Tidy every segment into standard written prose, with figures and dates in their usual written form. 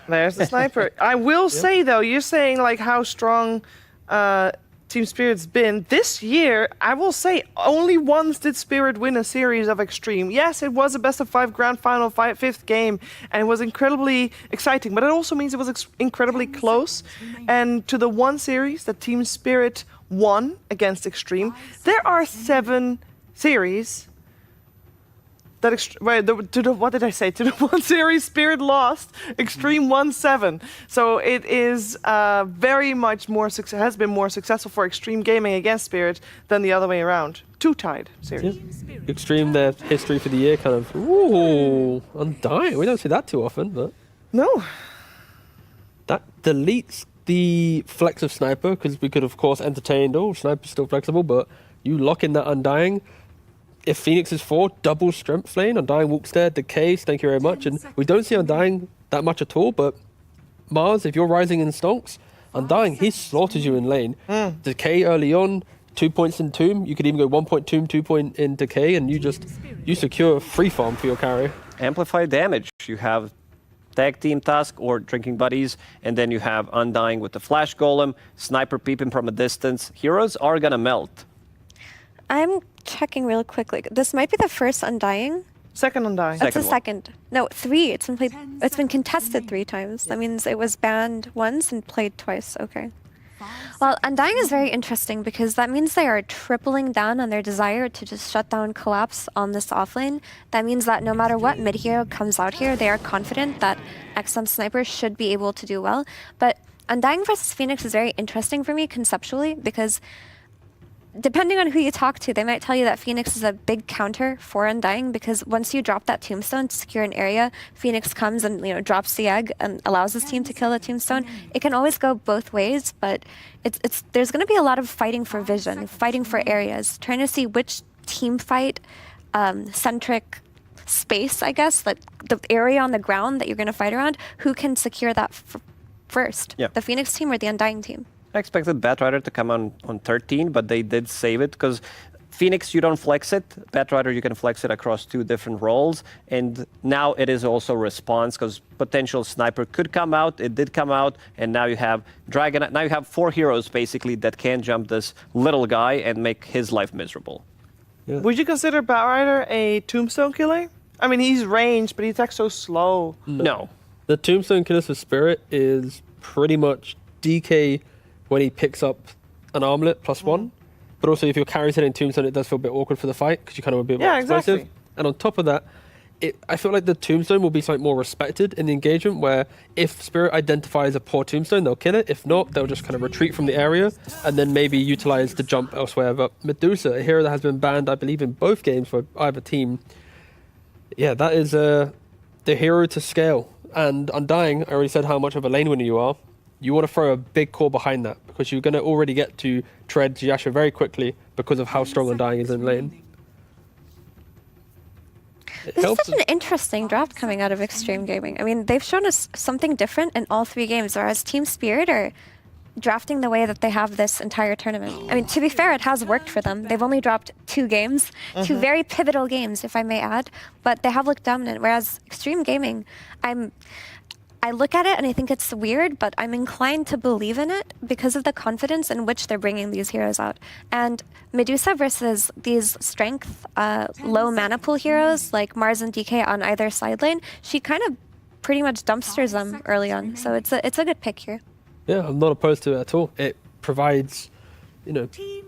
There's the sniper. I will say, though, you're saying like how strong Team Spirit's been. This year, I will say, only once did Spirit win a series of Xtream. Yes, it was a best-of-5 grand final, fifth game, and it was incredibly exciting, but it also means it was incredibly close. And to the one series that Team Spirit won against Xtream, there are 7 series that what did I say? To the one series Spirit lost, Xtream won 7. So it is very much more has been more successful for Xtream Gaming against Spirit than the other way around. 2 tied series. Yeah. Xtream, their history for the year, kind of Undying. We don't see that too often, but no. That deletes the flex of Sniper, because we could of course entertain, Sniper's still flexible, but you lock in that Undying. If Phoenix is 4, double strength lane, Undying walks there, decays, thank you very much. And we don't see Undying that much at all, but Mars, if you're rising in stonks, Undying, he slaughters you in lane. Decay early on, 2 points in Tomb, you could even go 1 point Tomb, 2 point in Decay, and you secure free farm for your carry. Amplify damage. You have Tag Team Task or Drinking Buddies, and then you have Undying with the Flash Golem, Sniper peeping from a distance. Heroes are gonna melt. I'm checking real quickly. This might be the first Undying. Second Undying. That's the second. No, 3. It's been played. It's been contested 3 times. That means it was banned once and played twice. Okay. Well, Undying is very interesting because that means they are tripling down on their desire to just shut down Collapse on this offlane. That means that no matter what mid-hero comes out here, they are confident that XM Sniper should be able to do well. But Undying versus Phoenix is very interesting for me conceptually because depending on who you talk to, they might tell you that Phoenix is a big counter for Undying because once you drop that tombstone to secure an area, Phoenix comes and drops the egg and allows his team to kill the tombstone. It can always go both ways, but there's going to be a lot of fighting for vision, fighting for areas, trying to see which team fight centric space, I guess, like the area on the ground that you're going to fight around, who can secure that first, the Phoenix team or the Undying team. I expected Batrider to come on 13, but they did save it because Phoenix, you don't flex it. Batrider, you can flex it across 2 different roles. And now it is also response because potential Sniper could come out. It did come out. And now you have Dragon. Now you have 4 heroes basically that can jump this little guy and make his life miserable. Yeah. Would you consider Batrider a tombstone killer? I mean, he's ranged, but he attacks so slow. No. The tombstone killers for Spirit is pretty much DK when he picks up an armlet +1, but also if your carry's hitting tombstone, it does feel a bit awkward for the fight because you kind of want to be a bit more explosive. Exactly. And on top of that, I feel like the tombstone will be something more respected in the engagement where if Spirit identifies a poor tombstone, they'll kill it. If not, they'll just kind of retreat from the area and then maybe utilize the jump elsewhere. But Medusa, a hero that has been banned, I believe, in both games for either team, that is the hero to scale. And Undying, I already said how much of a lane winner you are. You want to throw a big core behind that because you're going to already get to tread Yasha very quickly because of how strong Undying is in lane. This is such an interesting draft coming out of Xtream Gaming. I mean, they've shown us something different in all 3 games, whereas Team Spirit are drafting the way that they have this entire tournament. I mean, to be fair, it has worked for them. They've only dropped 2 games, 2 very pivotal games, if I may add, but they have looked dominant, whereas Xtream Gaming, I look at it and I think it's weird, but I'm inclined to believe in it because of the confidence in which they're bringing these heroes out. And Medusa versus these strength, low mana pool heroes like Mars and DK on either side lane, she kind of pretty much dumpsters them early on. So it's a good pick here. Yeah, I'm not opposed to it at all. It provides,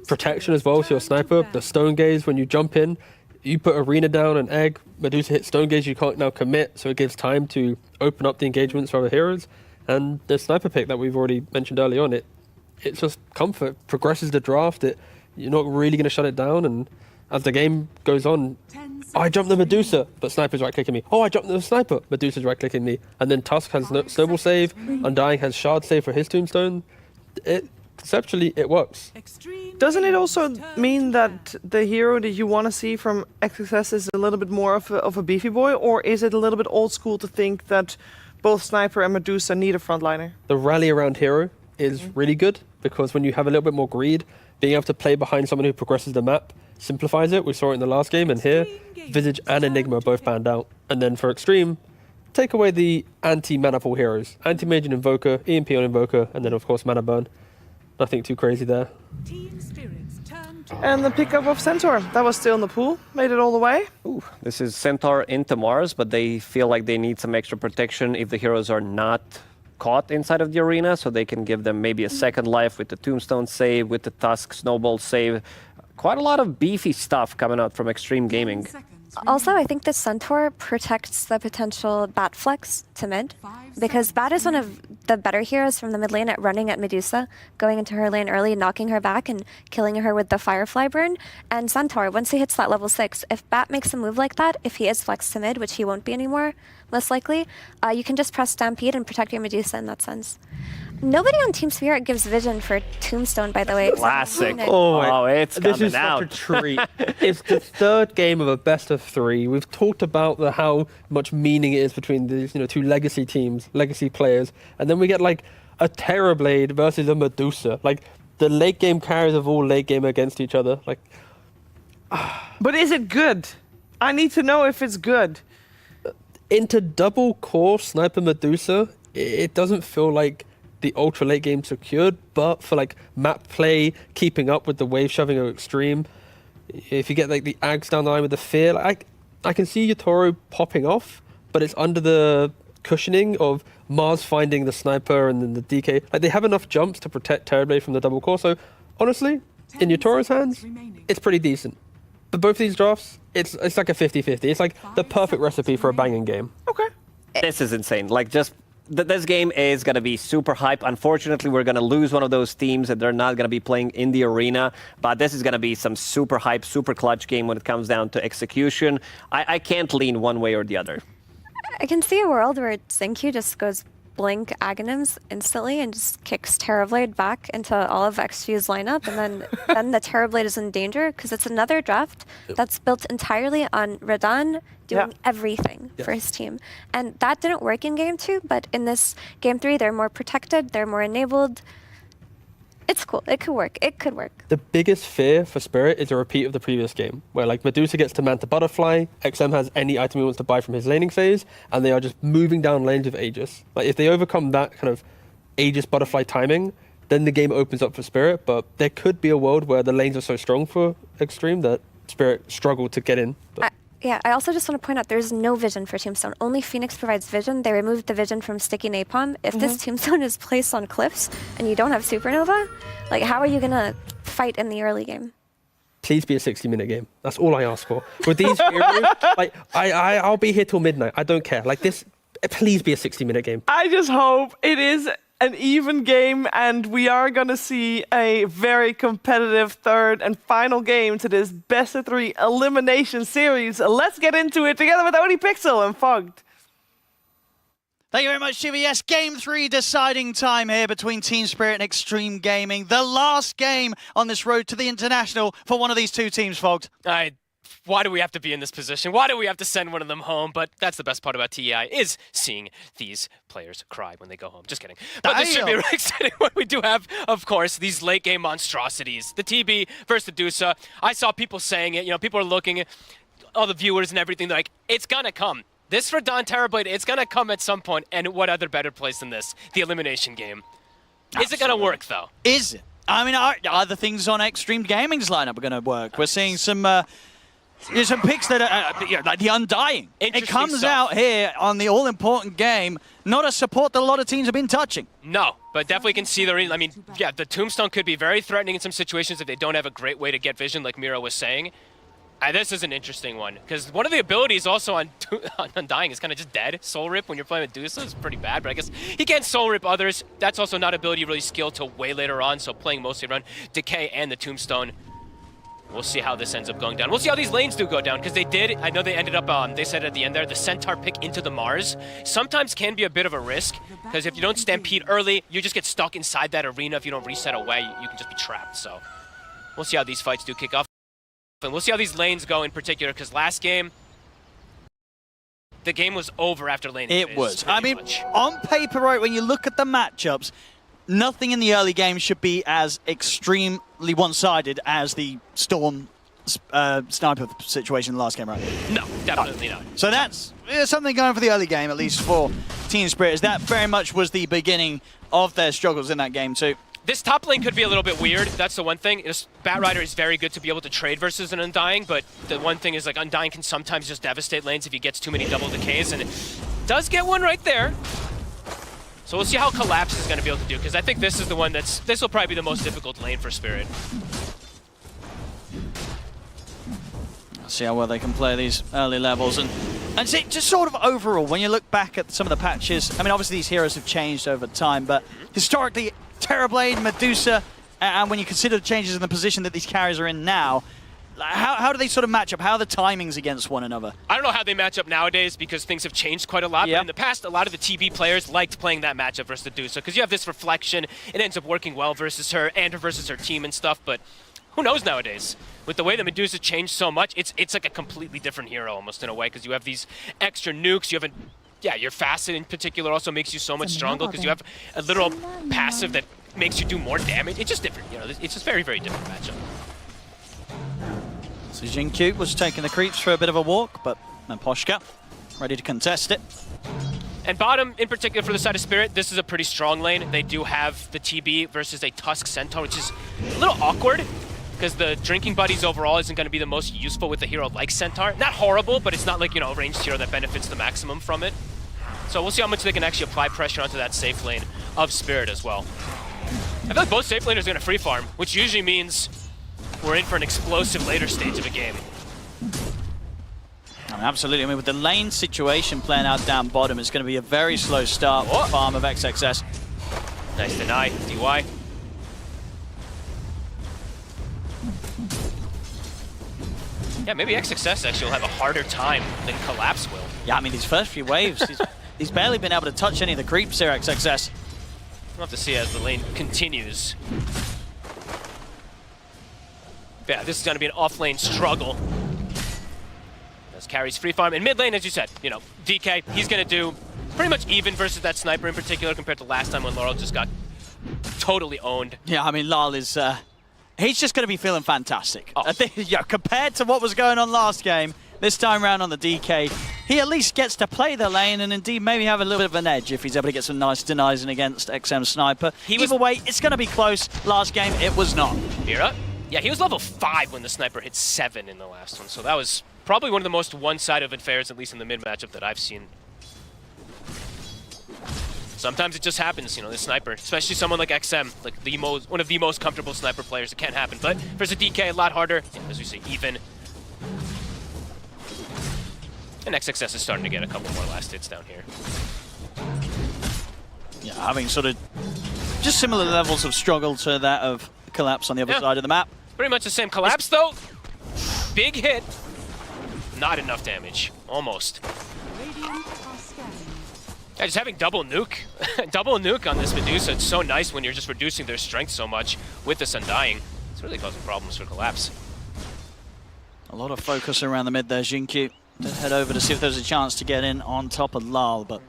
protection as well to your sniper. The stone gaze when you jump in, you put Arena down, an egg, Medusa hits stone gaze, you can't now commit, so it gives time to open up the engagements for other heroes. And the sniper pick that we've already mentioned early on, it's just comfort, progresses the draft, you're not really going to shut it down, and as the game goes on, I jumped the Medusa, but Sniper's right-clicking me. I jumped the Sniper, Medusa's right-clicking me. And then Tusk has Snowball save, Undying has Shard save for his Tombstone. Conceptually, it works. Doesn't it also mean that the hero that you want to see from XXS is a little bit more of a beefy boy, or is it a little bit old school to think that both Sniper and Medusa need a frontliner? The rally around hero is really good, because when you have a little bit more greed, being able to play behind someone who progresses the map simplifies it. We saw it in the last game, and here, Visage and Enigma are both banned out. And then for Xtream, take away the anti-mana pool heroes. Anti-mage and Invoker, EMP on Invoker, and then of course Mana Burn. Nothing too crazy there. And the pickup of Centaur. That was still in the pool. Made it all the way. Ooh, this is Centaur into Mars, but they feel like they need some extra protection if the heroes are not caught inside of the arena, so they can give them maybe a second life with the Tombstone save, with the Tusk Snowball save. Quite a lot of beefy stuff coming out from Xtream Gaming. Also, I think the Centaur protects the potential Bat flex to mid, because Bat is one of the better heroes from the mid lane at running at Medusa, going into her lane early, knocking her back, and killing her with the Firefly burn. And Centaur, once he hits that level 6, if Bat makes a move like that, if he is flexed to mid, which he won't be anymore, most likely, you can just press Stampede and protect your Medusa in that sense. Nobody on Team Spirit gives vision for Tombstone, by the way. Classic. Oh, it's coming this is out. such a treat. It's the third game of a best of 3. We've talked about how much meaning it is between these, two legacy teams, legacy players, and then we get like a Terrorblade versus a Medusa, like the late game carriers of all late game against each other. Like, But is it good? I need to know if it's good. into double core Sniper Medusa, it doesn't feel like the ultra late game secured, but for like map play, keeping up with the wave shoving of Xtream, if you get like the Ags down the line with the Fear, like, I can see Yatoro popping off, but it's under the cushioning of Mars finding the Sniper and then the DK. Like, they have enough jumps to protect Terrorblade from the double core, so honestly, in Yatoro's hands, it's pretty decent. But both these drafts, it's like a 50-50. It's like the perfect recipe for a banging game. Okay. This is insane. Like, just this game is going to be super hype. Unfortunately, we're going to lose one of those teams and they're not going to be playing in the arena. But this is going to be some super hype, super clutch game when it comes down to execution. I can't lean one way or the other. I can see a world where Zenku just goes blink Aghanims instantly and just kicks Terrorblade back into all of XG's lineup, and then the Terrorblade is in danger because it's another draft that's built entirely on Radahn doing everything for his team. And that didn't work in Game 2, but in this Game 3, they're more protected, they're more enabled. It's cool. It could work. It could work. The biggest fear for Spirit is a repeat of the previous game, where like Medusa gets to Manta Butterfly, XM has any item he wants to buy from his laning phase, and they are just moving down lanes with Aegis. Like, if they overcome that kind of Aegis Butterfly timing, then the game opens up for Spirit, but there could be a world where the lanes are so strong for Xtream that Spirit struggle to get in. But Yeah, I also just want to point out there's no vision for Tombstone. Only Phoenix provides vision. They removed the vision from Sticky Napalm. If this Tombstone is placed on cliffs and you don't have Supernova, like, how are you going to fight in the early game? please be a 60-minute game. That's all I ask for. With these heroes, like, I'll be here till midnight. I don't care. Like, this, please be a 60-minute game. I just hope it is an even game and we are going to see a very competitive third and final game to this best of 3 elimination series. Let's get into it together with ODPixel and Fogged. Thank you very much, Shiva. Yes, Game 3 deciding time here between Team Spirit and Xtream Gaming. The last game on this road to the International for one of these two teams, Fogged. Why do we have to be in this position? Why do we have to send one of them home? But that's the best part about TEI, is seeing these players cry when they go home. Just kidding. But this should be really exciting when we do have, of course, these late game monstrosities. The TB versus the Dusa. I saw people saying it. You know, people are looking at all the viewers and everything. They're like, it's gonna come. This Radahn Terrorblade, it's gonna come at some point. And what other better place than this? The elimination game. Absolutely. Is it gonna work though? Is it? I mean, are the things on Xtream Gaming's lineup are going to work? We're seeing some picks that are like the Undying. It comes out here on the all-important game, not a support that a lot of teams have been touching. No, but definitely can see the reason. I mean, yeah, the Tombstone could be very threatening in some situations if they don't have a great way to get vision, like Mira was saying. This is an interesting one, because one of the abilities also on Undying is kind of just dead. Soul Rip when you're playing with Dusa is pretty bad, but I guess he can't Soul Rip others. That's also not ability really skilled till way later on, so playing mostly around Decay and the Tombstone. We'll see how this ends up going down. We'll see how these lanes do go down, because they did, I know they ended up, they said at the end there, the Centaur pick into the Mars sometimes can be a bit of a risk, because if you don't Stampede early, you just get stuck inside that arena. If you don't reset away, you can just be trapped, so we'll see how these fights do kick off. And we'll see how these lanes go in particular, because last game, the game was over after lane phase. It was. I mean, on paper, right, when you look at the matchups, nothing in the early game should be as extremely one-sided as the Storm sniper situation in the last game, right? No, definitely not. So that's something going for the early game, at least for Team Spirit. Is that very much was the beginning of their struggles in that game too. This top lane could be a little bit weird. That's the one thing. Batrider is very good to be able to trade versus an Undying, but the one thing is like Undying can sometimes just devastate lanes if he gets too many double decays, and it does get one right there. So we'll see how Collapse is going to be able to do, because I think this is the one this will probably be the most difficult lane for Spirit. See how well they can play these early levels. And see, just sort of overall, when you look back at some of the patches, I mean, obviously these heroes have changed over time, but historically, Terrorblade, Medusa, and when you consider the changes in the position that these carries are in now, how do they sort of match up? How are the timings against one another? I don't know how they match up nowadays because things have changed quite a lot. Yep. But in the past, a lot of the TB players liked playing that matchup versus Medusa because you have this reflection. It ends up working well versus her and versus her team and stuff, but who knows nowadays? With the way that Medusa changed so much, it's like a completely different hero almost in a way because you have these extra nukes, you have your Facet in particular also makes you so much stronger because you have a literal passive that makes you do more damage. It's just different, you know, it's just very, very different matchup. So Jinkyu was taking the creeps for a bit of a walk, but Poshka ready to contest it. And bottom, in particular for the side of Spirit, this is a pretty strong lane. They do have the TB versus a Tusk Centaur, which is a little awkward because the Drinking Buddies overall isn't going to be the most useful with a hero like Centaur. Not horrible, but it's not like, you know, a ranged hero that benefits the maximum from it. So we'll see how much they can actually apply pressure onto that safe lane of Spirit as well. I feel like both safe laners are going to free farm, which usually means we're in for an explosive later stage of a game. Absolutely. I mean, with the lane situation playing out down bottom, it's going to be a very slow start for the farm of XXS. Nice deny, DY. Yeah, maybe XXS actually will have a harder time than Collapse will. Yeah, I mean, these first few waves, he's barely been able to touch any of the creeps here, XXS. We'll have to see as the lane continues. Yeah, this is going to be an off-lane struggle. As carries free farm. In mid lane, as you said, you know, DK, he's going to do pretty much even versus that sniper in particular compared to last time when Laurel just got totally owned. Yeah, I mean, Lal is... he's just going to be feeling fantastic. Oh. I think, yeah, compared to what was going on last game, this time around on the DK, he at least gets to play the lane and indeed maybe have a little bit of an edge if he's able to get some nice denies in against XM Sniper. Either way, it's going to be close. Last game, it was not. Mira? Yeah, he was level 5 when the sniper hit 7 in the last one, so that was probably one of the most one-sided affairs, at least in the mid matchup that I've seen. Sometimes it just happens, you know, the sniper, especially someone like XM, like one of the most comfortable sniper players. It can't happen, but versus DK, a lot harder. Yeah, as we say, even. And XXS is starting to get a couple more last hits down here. Yeah, having sort of just similar levels of struggle to that of Collapse on the other side of the map. Pretty much the same. Collapse, though. Big hit. Not enough damage. Almost. Yeah, just having double nuke. Double nuke on this Medusa, it's so nice when you're just reducing their strength so much with this Undying. It's really causing problems for Collapse. A lot of focus around the mid there. Jinkyu to head over to see if there's a chance to get in on top of Lal, but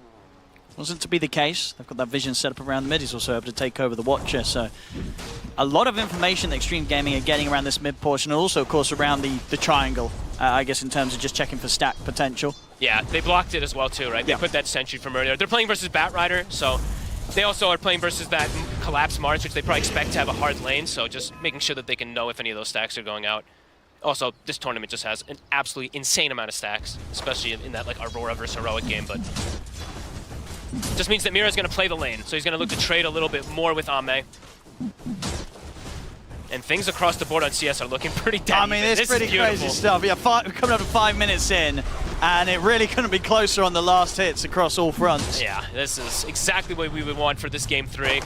wasn't to be the case. They've got that vision set up around the mid. He's also able to take over the Watcher, so a lot of information that Xtream Gaming are getting around this mid portion, and also, of course, around the triangle, I guess, in terms of just checking for stack potential. Yeah, they blocked it as well, too, right? They put that sentry from earlier. They're playing versus Batrider, so they also are playing versus that Collapse Mars, which they probably expect to have a hard lane, so just making sure that they can know if any of those stacks are going out. Also, this tournament just has an absolutely insane amount of stacks, especially in that like Aurora versus Heroic game, but just means that Mira's going to play the lane, so he's going to look to trade a little bit more with Ame. And things across the board on CS are looking pretty dead. I mean, it's pretty crazy stuff. Yeah, coming up to 5 minutes in, and it really couldn't be closer on the last hits across all fronts. Yeah, this is exactly what we would want for this game 3.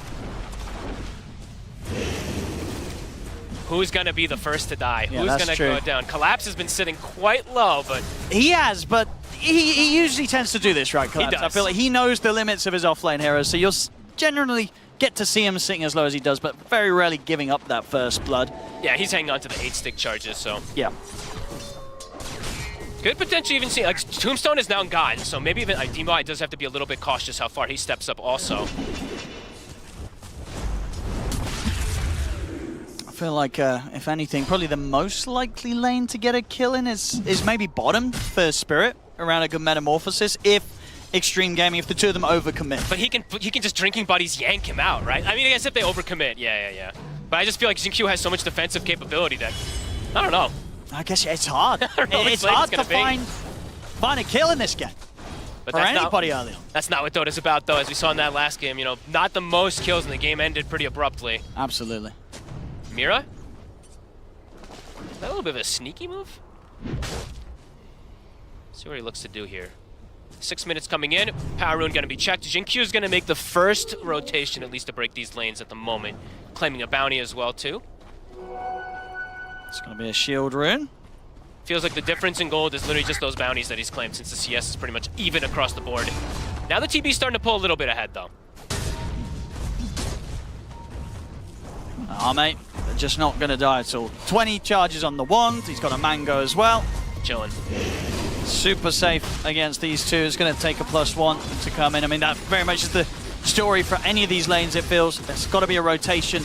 Who's going to be the first to die? Yeah, who's going to go down? Collapse has been sitting quite low, but... He has, but he usually tends to do this, right, Collapse? He does. I feel like he knows the limits of his offlane heroes, so you'll generally get to see him sitting as low as he does, but very rarely giving up that first blood. Yeah, he's hanging on to the 8-stick charges, so... Yeah. Could potentially even see, like, Tombstone is now gone, so maybe even Demo does have to be a little bit cautious how far he steps up also. I feel like, if anything, probably the most likely lane to get a kill in is maybe bottom for Spirit around a good metamorphosis. If Xtream Gaming, if the two of them overcommit. But he can just drinking buddies yank him out, right? I mean, I guess if they overcommit, yeah. But I just feel like Xingqiu has so much defensive capability that, I don't know. I guess it's hard. It's lane hard it's to gonna find a kill in this game. But For that's anybody not, early on. That's not what Dota's about, though, as we saw in that last game. You know, not the most kills, and the game ended pretty abruptly. Absolutely. Mira? Is that a little bit of a sneaky move? See what he looks to do here. 6 minutes coming in. Power Rune going to be checked. Xingqiu is going to make the first rotation, at least to break these lanes at the moment. Claiming a bounty as well, too. It's going to be a shield rune. Feels like the difference in gold is literally just those bounties that he's claimed, since the CS is pretty much even across the board. Now the TB's starting to pull a little bit ahead, though. Mate, they're just not going to die at all. 20 charges on the wand. He's got a mango as well. Chilling. Super safe against these two. It's going to take a +1 to come in. I mean, that very much is the story for any of these lanes, it feels. There's got to be a rotation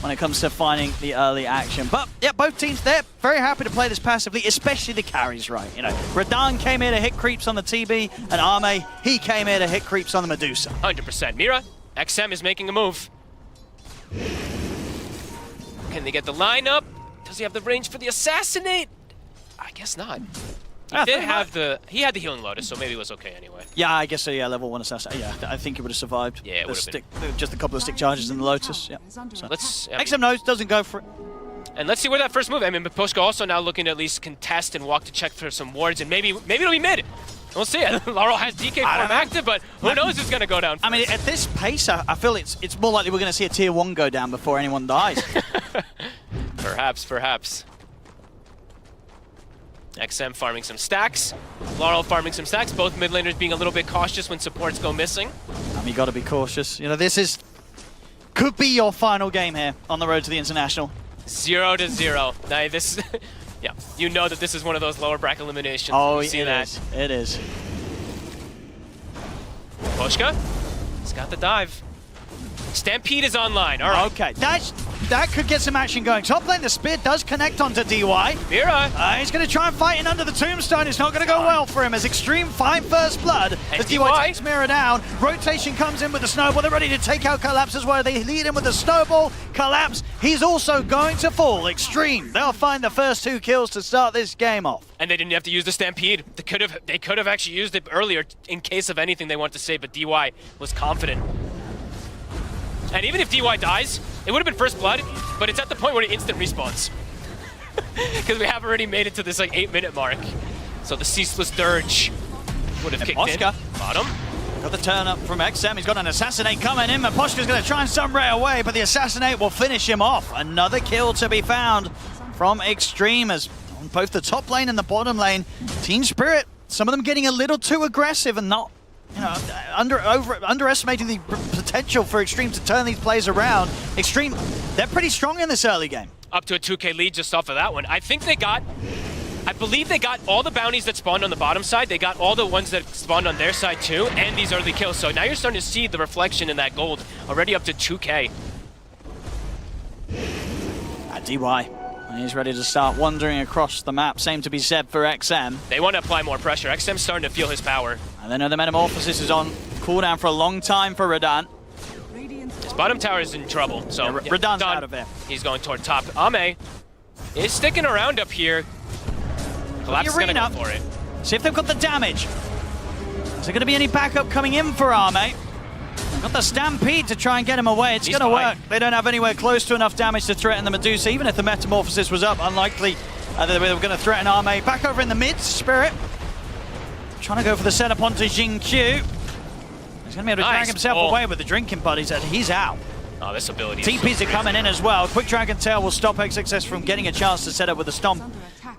when it comes to finding the early action. But, yeah, both teams, they're very happy to play this passively, especially the carries, right? You know, Radan came here to hit creeps on the TB, and Arme, he came here to hit creeps on the Medusa. 100%. Mira, XM is making a move. Can they get the line up? Does he have the range for the assassinate? I guess not. He had the healing lotus, so maybe it was okay anyway. Yeah, I guess so, yeah, level 1 assassin. Yeah, I think it would have survived. Yeah, it would have been. Just a couple of stick charges in the lotus, yeah. So. Let's... XM knows, doesn't go for it. And let's see where that first move. I mean, Poshka also now looking to at least contest and walk to check for some wards, and maybe it'll be mid. We'll see. Laurel has DK form active, but who knows who's going to go down first. I mean, at this pace, I feel it's more likely we're going to see a tier 1 go down before anyone dies. Perhaps. XM farming some stacks. Laurel farming some stacks. Both mid laners being a little bit cautious when supports go missing. You got to be cautious. You know, could be your final game here on the road to the International. 0-0. Now this, yeah, you know that this is one of those lower bracket eliminations. Oh, it is. Poshka, he's got the dive. Stampede is online. All right. Okay, that could get some action going. Top lane, the spear does connect onto DY. Mira. He's going to try and fight in under the tombstone. It's not going to go well for him as Xtream find first blood. And as DY takes Mira down. Rotation comes in with the snowball. They're ready to take out Collapse as well. They lead him with the snowball. Collapse, he's also going to fall. Xtream, they'll find the first 2 kills to start this game off. And they didn't have to use the Stampede. They could have actually used it earlier in case of anything they wanted to say, but DY was confident. And even if DY dies, it would have been first blood, but it's at the point where it instant respawns. Because we have already made it to this like 8-minute mark. So the Ceaseless Dirge would have kicked in. Bottom. Got the turn up from XM. He's got an Assassinate coming in. Poshka's going to try and sunray away, but the Assassinate will finish him off. Another kill to be found from Xtream as on both the top lane and the bottom lane. Team Spirit, some of them getting a little too aggressive and not, you know, underestimating the potential for Xtream to turn these plays around. Xtream, they're pretty strong in this early game. Up to a 2K lead just off of that one. I believe they got all the bounties that spawned on the bottom side. They got all the ones that spawned on their side too, and these early kills. So now you're starting to see the reflection in that gold, already up to 2K. DY, he's ready to start wandering across the map. Same to be said for XM. They want to apply more pressure. XM's starting to feel his power. And then the Metamorphosis is on cooldown for a long time for Radan. His bottom tower is in trouble, so yeah, Radan's out of there. He's going toward top. Ame is sticking around up here. Collapse is going to go for it. See if they've got the damage. Is there going to be any backup coming in for Ame? Got the Stampede to try and get him away. It's going to work. They don't have anywhere close to enough damage to threaten the Medusa. Even if the Metamorphosis was up, unlikely that they were going to threaten Ame. Back over in the mid, Spirit. Trying to go for the setup onto Xingqiu. He's going to be able to drag himself away with the drinking buddies. He's out. Oh, this ability. TPs are coming in as well. Quick Dragon Tail will stop XXS from getting a chance to set up with a stomp.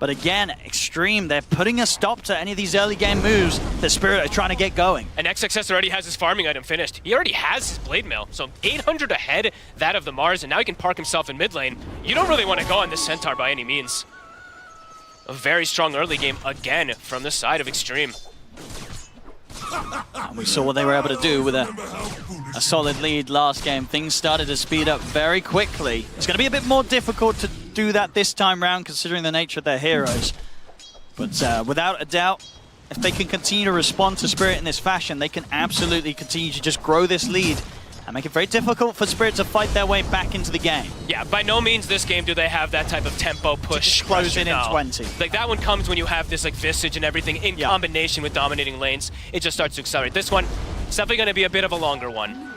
But again, Xtream, they're putting a stop to any of these early game moves that Spirit are trying to get going. And XXS already has his farming item finished. He already has his Blade Mail, so 800 ahead that of the Mars, and now he can park himself in mid lane. You don't really want to go on this Centaur by any means. A very strong early game again from the side of Xtream. And we saw what they were able to do with a solid lead last game. Things started to speed up very quickly. It's going to be a bit more difficult to do that this time round, considering the nature of their heroes. But without a doubt, if they can continue to respond to Spirit in this fashion, they can absolutely continue to just grow this lead and make it very difficult for Spirit to fight their way back into the game. Yeah, by no means this game do they have that type of tempo push. Close in No. 20. Like that one comes when you have this like Visage and everything in combination with dominating lanes. It just starts to accelerate. This one, it's definitely going to be a bit of a longer one.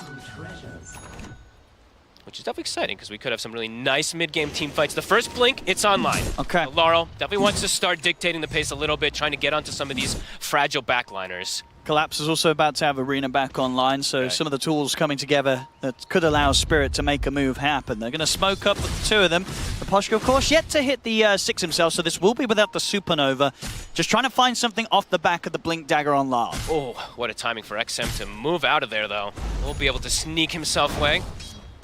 Which is definitely exciting because we could have some really nice mid-game team fights. The first blink, it's online. Okay. Laurel definitely wants to start dictating the pace a little bit, trying to get onto some of these fragile backliners. Collapse is also about to have Arena back online, so some of the tools coming together that could allow Spirit to make a move happen. They're going to smoke up with the two of them. The Poshko, of course, yet to hit the 6 himself, so this will be without the Supernova. Just trying to find something off the back of the Blink Dagger on Lyle. Oh, what a timing for XM to move out of there, though. Won't be able to sneak himself away.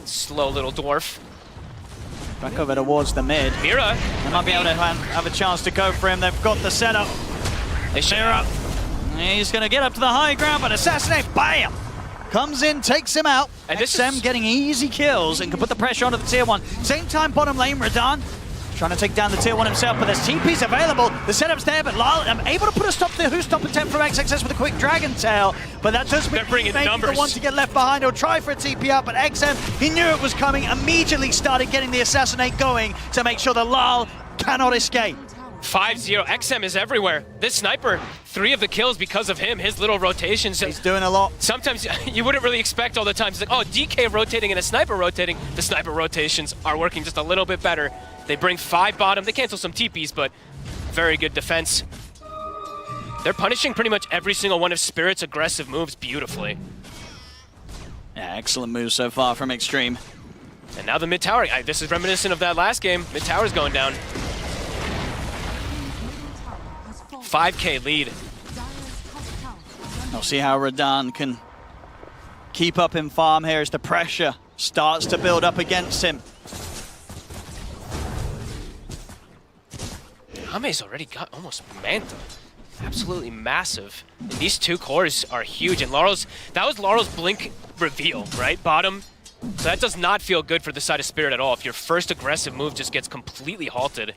Slow little dwarf. Back over towards the mid. Mira. They might be able to have a chance to go for him. They've got the setup. They share Mira. He's going to get up to the high ground, but Assassinate, bam! Comes in, takes him out. And this XM is getting easy kills and can put the pressure onto the tier 1. Same time, bottom lane, Radan trying to take down the tier 1 himself, but there's TPs available. The setup's there, but Lyle able to put a stop to the Who's Stop attempt from XXS with a quick Dragon Tail. But that does They're bringing maybe numbers. the one to get left behind. He'll try for a TP out, but XM, he knew it was coming, immediately started getting the Assassinate going to make sure that Lyle cannot escape. 5-0. XM is everywhere. This sniper, 3 of the kills because of him. His little rotations. He's doing a lot. Sometimes you wouldn't really expect all the time. It's like, oh, DK rotating and a sniper rotating. The sniper rotations are working just a little bit better. They bring 5 bottom. They cancel some TPs, but very good defense. They're punishing pretty much every single one of Spirit's aggressive moves beautifully. Yeah, excellent move so far from Xtream. And now the mid tower. This is reminiscent of that last game. Mid tower's going down. 5K lead. We'll see how Radan can keep up in farm here as the pressure starts to build up against him. Ame's already got almost Manta. Absolutely massive. And these 2 cores are huge. And that was Laurel's blink reveal, right? Bottom. So that does not feel good for the side of Spirit at all. If your first aggressive move just gets completely halted.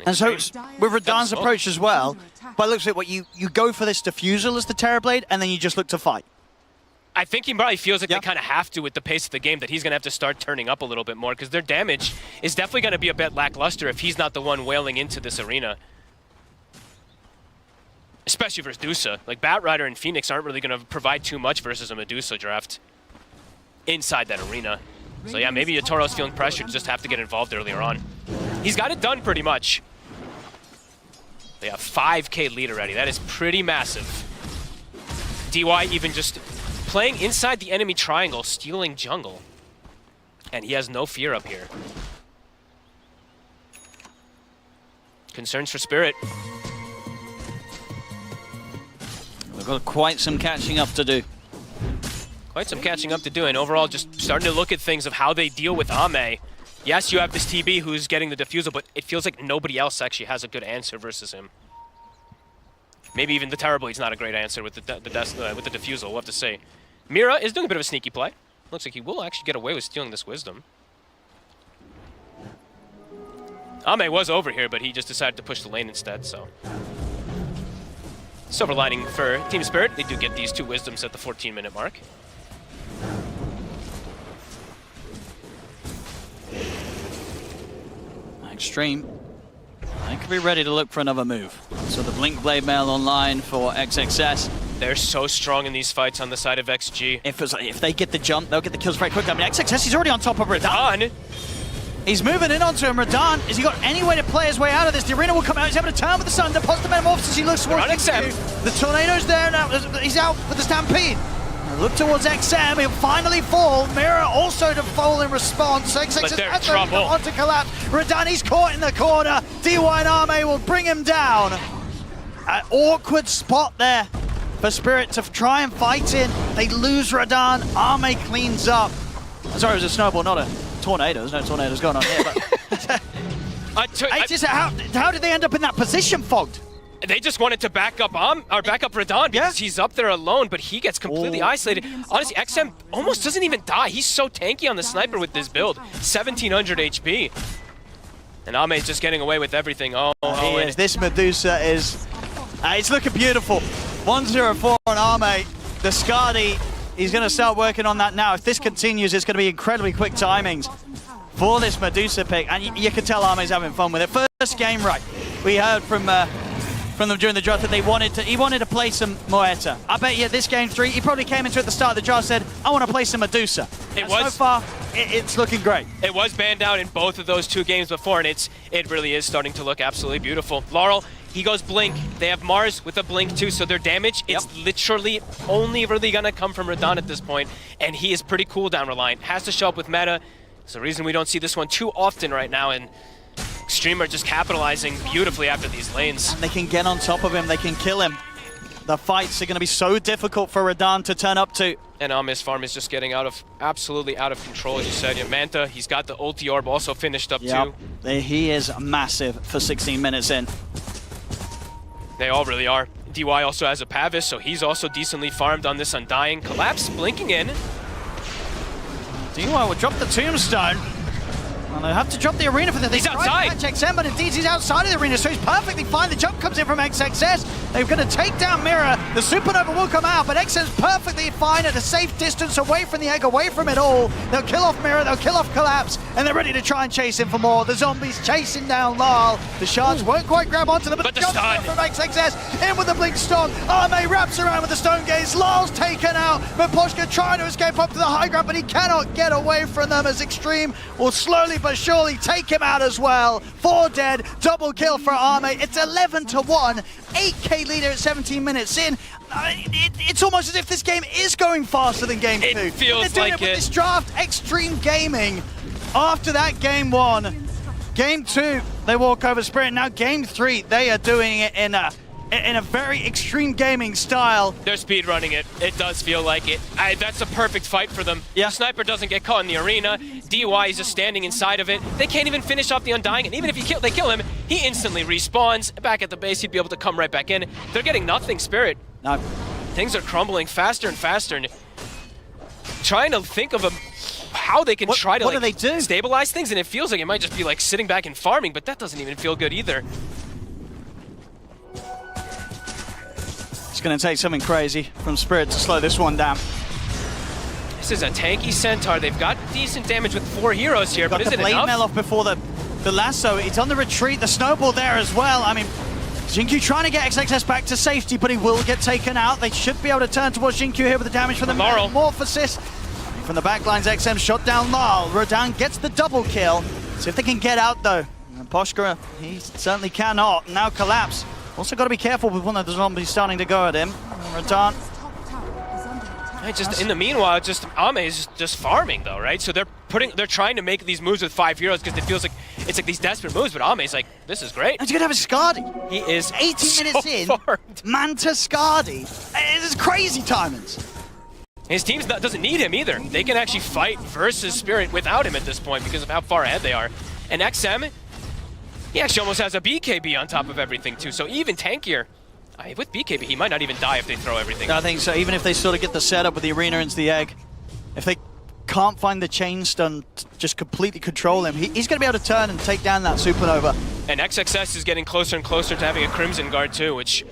And so with Radan's approach as well, by the looks of it, what you go for this defusal as the Terrorblade, and then you just look to fight. I think he probably feels like they kind of have to with the pace of the game, that he's going to have to start turning up a little bit more, because their damage is definitely going to be a bit lackluster if he's not the one wailing into this arena. Especially versus Medusa. Like, Batrider and Phoenix aren't really going to provide too much versus a Medusa draft inside that arena. So yeah, maybe Yatoro's feeling pressured to just have to get involved earlier on. He's got it done pretty much. They have 5K lead already. That is pretty massive. DY even just playing inside the enemy triangle, stealing jungle. And he has no fear up here. Concerns for Spirit. We've got quite some catching up to do. Quite some catching up to do, and overall just starting to look at things of how they deal with Ame. Yes, you have this TB who's getting the defusal, but it feels like nobody else actually has a good answer versus him. Maybe even the Terrorblade's not a great answer with the defusal, we'll have to see. Mira is doing a bit of a sneaky play. Looks like he will actually get away with stealing this Wisdom. Ame was over here, but he just decided to push the lane instead, so. Silver lining for Team Spirit, they do get these 2 Wisdoms at the 14-minute mark. Xtream, I could be ready to look for another move. So the Blink Blade Mail online for XXS. They're so strong in these fights on the side of XG. If they get the jump, they'll get the kills very quickly. I mean, XXS, he's already on top of Radan. Done. He's moving in onto him. Radan, has he got any way to play his way out of this? The arena will come out. He's able to turn with the sun. Deposit the metamorphosis. He looks towards XM. The tornado's there now. He's out with the Stampede. Look towards XM. He'll finally fall. Mira also to fall in response. XXS has to come on to collapse. Radan, he's caught in the corner. DY and Ame will bring him down. An awkward spot there for Spirit to try and fight in. They lose Radan. Ame cleans up. Sorry, it was a snowball, not a tornado. There's no tornadoes going on here. But how did they end up in that position, Fogged? They just wanted to back up Radon because he's up there alone, but he gets completely isolated. Honestly, XM almost doesn't even die. He's so tanky on the sniper with this build. 1700 HP. And Ame's just getting away with everything. This Medusa is... it's looking beautiful. 1-0-4 on Ame. The Skadi, he's going to start working on that now. If this continues, it's going to be incredibly quick timings for this Medusa pick. And you can tell Ame's having fun with it. First game right. We heard from them during the draft that he wanted to play some Moeta. I bet you this game 3, he probably came into it at the start of the draft and said, I want to play some Medusa. So far, it's looking great. It was banned out in both of those 2 games before, and it really is starting to look absolutely beautiful. Laurel, he goes Blink. They have Mars with a Blink too, so their damage, it's literally only really gonna come from Radon at this point, and he is pretty cooldown reliant. Has to show up with meta. It's the reason we don't see this one too often right now, and Xtream are just capitalizing beautifully after these lanes. And they can get on top of him, they can kill him. The fights are going to be so difficult for Radon to turn up to. And Ame's farm is just getting absolutely out of control, as you said. Yeah, Manta, he's got the ulti orb also finished up too. He is massive for 16 minutes in. They all really are. DY also has a Pavis, so he's also decently farmed on this Undying. Collapse blinking in. DY will drop the tombstone. And they have to drop the arena for this. He's outside. XM, but indeed he's outside of the arena, so he's perfectly fine. The jump comes in from XXS. They're going to take down Mirror. The Supernova will come out, but XM's perfectly fine at a safe distance away from the egg, away from it all. They'll kill off Mirror, they'll kill off Collapse, and they're ready to try and chase him for more. The zombies chasing down Lal. The shards won't quite grab onto them, but the jump from XXS in with the Blink Stone. Ame wraps around with the Stone Gaze. Lal's taken out, but Poshka trying to escape up to the high ground, but he cannot get away from them as Xtream will slowly but surely take him out as well. 4 dead, double kill for Ame. It's 11-1, 8k leader at 17 minutes in. It's almost as if this game is going faster than game 2. It feels They're doing like it with this draft. Xtream Gaming, after that game 1, game 2, they walk over Spirit. Now game 3, they are doing it in a very Xtream Gaming style. They're speed running it. It does feel like it. That's a perfect fight for them. Yeah. The sniper doesn't get caught in the arena. DY is just standing inside of it. They can't even finish off the Undying, and even if they kill him, he instantly respawns. Back at the base, he'd be able to come right back in. They're getting nothing, Spirit. No. Things are crumbling faster and faster, and trying to think of how they can try to what do they do? stabilize things, and it feels like it might just be like sitting back and farming, but that doesn't even feel good either. It's going to take something crazy from Spirit to slow this one down. This is a tanky Centaur. They've got decent damage with 4 heroes here, but is it got the blade enough? mail off before the lasso. It's on the retreat. The snowball there as well. I mean, Jinkyu trying to get XXS back to safety, but he will get taken out. They should be able to turn towards Jinkyu here with the damage from the Laurel. Metamorphosis. From the backlines, XM shot down Lal. Rodan gets the double kill. See if they can get out though. And Poshka, he certainly cannot. Now Collapse. Also got to be careful with one of the zombies starting to go at him. Rodan. Just in the meanwhile, just Ame is just farming though, right? So they're trying to make these moves with 5 heroes because it feels like it's like these desperate moves, but Ame's like, this is great. And he's gonna have a Skadi. He is 18 so minutes in, farmed. Manta Skadi. It is crazy timings. His team doesn't need him either. They can actually fight versus Spirit without him at this point because of how far ahead they are. And XM, he actually almost has a BKB on top of everything too, so even tankier. With BKB, he might not even die if they throw everything. I think so, even if they sort of get the setup with the arena into the egg, if they can't find the chain stun to just completely control him, he's going to be able to turn and take down that Supernova. And XXS is getting closer and closer to having a Crimson Guard too, which,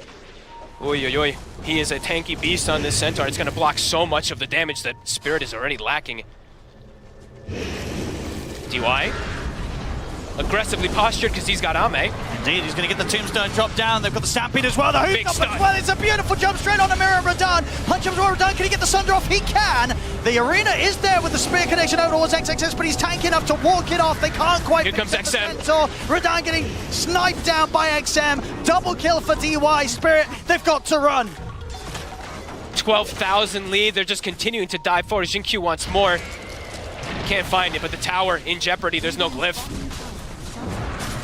oy. He is a tanky beast on this Centaur. It's going to block so much of the damage that Spirit is already lacking. DY. Aggressively postured because he's got Ame. Indeed, he's going to get the tombstone drop down. They've got the Stampede as well. The hook Big up stun. as well. It's a beautiful jump straight on the mirror of Radon. Punch up to Radon. Can he get the Sunder off? He can. The arena is there with the spear connection over towards XXS, but he's tanky enough to walk it off. They can't quite. Here comes XM. Radon getting sniped down by XM. Double kill for DY. Spirit, they've got to run. 12,000 lead. They're just continuing to dive forward. Jinkyu wants more. Can't find it, but the tower in jeopardy. There's no glyph.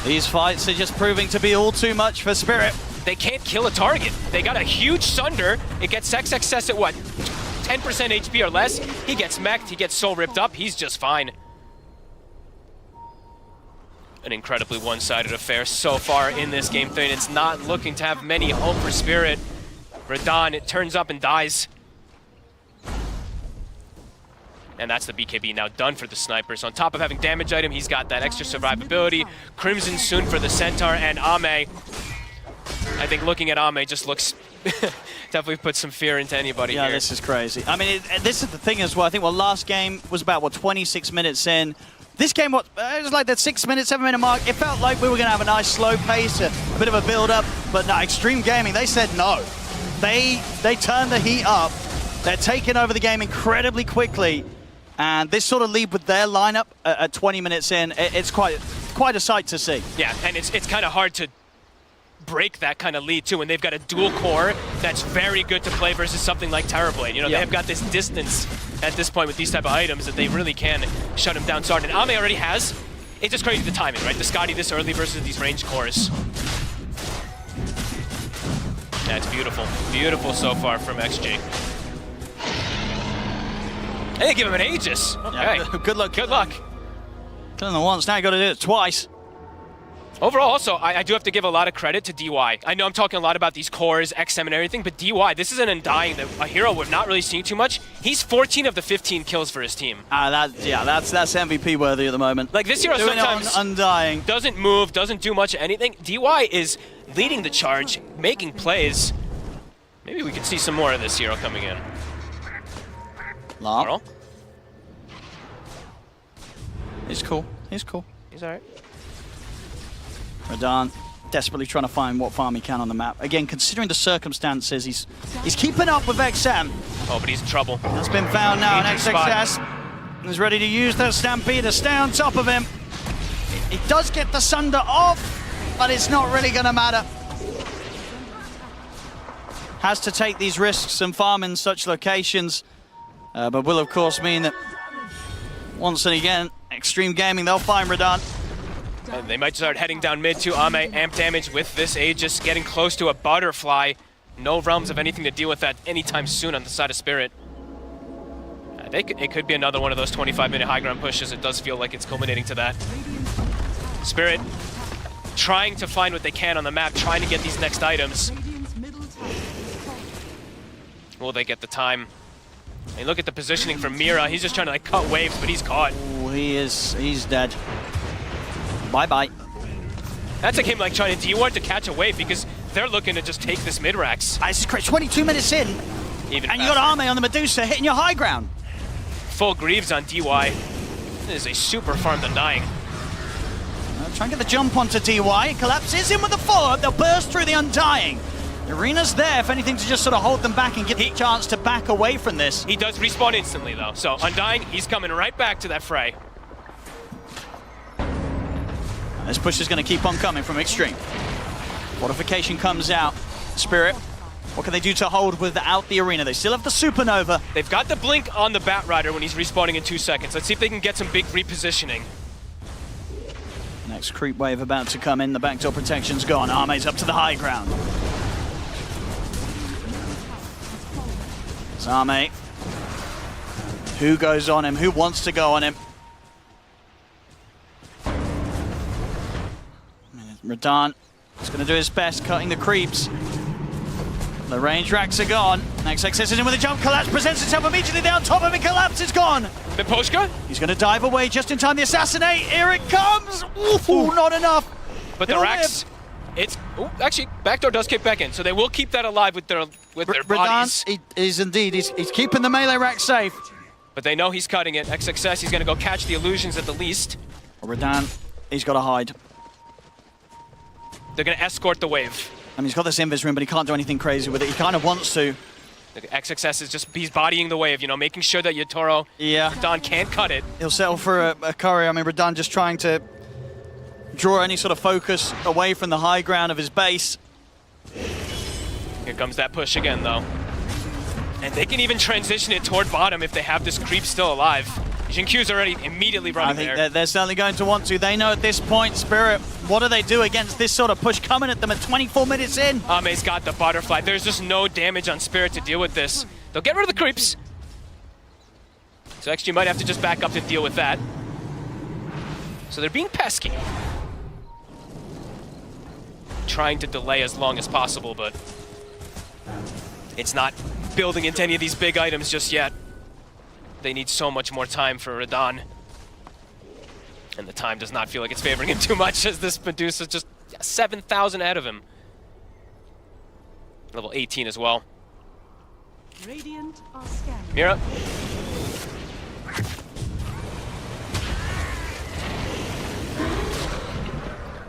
These fights are just proving to be all too much for Spirit. They can't kill a target. They got a huge Sunder. It gets XXS at what? 10% HP or less. He gets mech'd. He gets soul ripped up. He's just fine. an incredibly one-sided affair so far in this game 3, and it's not looking to have many hope for Spirit. Radahn, it turns up and dies. And that's the BKB now done for the Sniper. So on top of having damage item, he's got that extra survivability. Crimson soon for the Centaur, and Ame. I think looking at Ame just looks... definitely puts some fear into anybody here. Yeah, this is crazy. I mean, this is the thing as well. I think, last game was about, 26 minutes in. This game, it was like that 6 minute, 7 minute mark. It felt like we were going to have a nice slow pace, a bit of a build-up. But no, Xtream Gaming, they said no. They turned the heat up. They're taking over the game incredibly quickly. And this sort of lead with their lineup at 20 minutes in, it's quite a sight to see. Yeah, and it's kind of hard to break that kind of lead too when they've got a dual core that's very good to play versus something like Terrorblade. You know, they have got this distance at this point with these type of items that they really can shut him down so hard. And Ame already has. It's just crazy the timing, right? The Scotty this early versus these range cores. That's beautiful. Beautiful so far from XG. Hey, give him an Aegis. Okay. Yeah, good luck. Good luck. Done it once, now you got to do it twice. Overall, also, I do have to give a lot of credit to DY. I know I'm talking a lot about these cores, XM and everything, but DY, this is an Undying, a hero we're not really seeing too much. He's 14 of the 15 kills for his team. That's MVP worthy at the moment. Like, this hero Doing sometimes it on Undying. doesn't move, doesn't do much of anything. DY is leading the charge, making plays. Maybe we could see some more of this hero coming in. Larl. He's cool. He's cool. He's all right. Radahn desperately trying to find what farm he can on the map. Again, considering the circumstances, he's keeping up with XM. Oh, but he's in trouble. That's been found now, and Agent XXS is ready to use that Stampede to stay on top of him. He does get the Sunder off, but it's not really going to matter. Has to take these risks and farm in such locations, but will of course mean that once and again, Xtream Gaming, they'll find Radahn. And they might start heading down mid to Ame. Amp damage with this Aegis, getting close to a Butterfly. No realms of anything to deal with that anytime soon on the side of Spirit. It could be another one of those 25-minute high ground pushes. It does feel like it's culminating to that. Spirit trying to find what they can on the map, trying to get these next items. Will they get the time? And look at the positioning from Mira. He's just trying to cut waves, but he's caught. Ooh, he's dead. Bye-bye. That's a game like trying to D-ward to catch a wave because they're looking to just take this mid-rax. This is crazy. 22 minutes in, Even and you got Ame on the Medusa hitting your high ground. Full Greaves on DY. This is a super farmed Undying. Try and get the jump onto DY. Collapses in with the follow-up. They'll burst through the Undying. The arena's there, if anything, to just sort of hold them back and give them a chance to back away from this. He does respawn instantly, though. So Undying, he's coming right back to that fray. This push is going to keep on coming from Xtream. Fortification comes out. Spirit, what can they do to hold without the arena? They still have the Supernova. They've got the blink on the Batrider when he's respawning in 2 seconds. Let's see if they can get some big repositioning. Next creep wave about to come in. The backdoor protection's gone. Ame's up to the high ground. It's Ame. Who goes on him? Who wants to go on him? Radahn is going to do his best, cutting the creeps. The range racks are gone. XXS is in with a jump. Collapse presents itself immediately there on top of him. Collapse is gone. Miposhka? He's going to dive away just in time to assassinate. Here it comes. Ooh, not enough. But the Rax, it's... Oh, actually, backdoor does kick back in, so they will keep that alive with their bodies. Radahn is indeed. He's keeping the melee rack safe. But they know he's cutting it. XXS, he's going to go catch the illusions at the least. Radahn, he's got to hide. They're going to escort the wave. I mean, he's got this invis room, but he can't do anything crazy with it. He kind of wants to. The XXS is just, he's bodying the wave, you know, making sure that Yatoro, Radahn can't cut it. He'll settle for a curry. I mean, Radahn just trying to draw any sort of focus away from the high ground of his base. Here comes that push again, though. And they can even transition it toward bottom if they have this creep still alive. Xinq's already immediately running there. I think they're certainly going to want to. They know at this point, Spirit, what do they do against this sort of push coming at them at 24 minutes in? Ame's got the Butterfly. There's just no damage on Spirit to deal with this. They'll get rid of the creeps. So XG might have to just back up to deal with that. So they're being pesky. trying to delay as long as possible, but it's not building into any of these big items just yet. They need so much more time for Radahn. And the time does not feel like it's favoring him too much, as this Medusa's just 7,000 ahead of him. Level 18 as well. Radiant are scanning. Mira.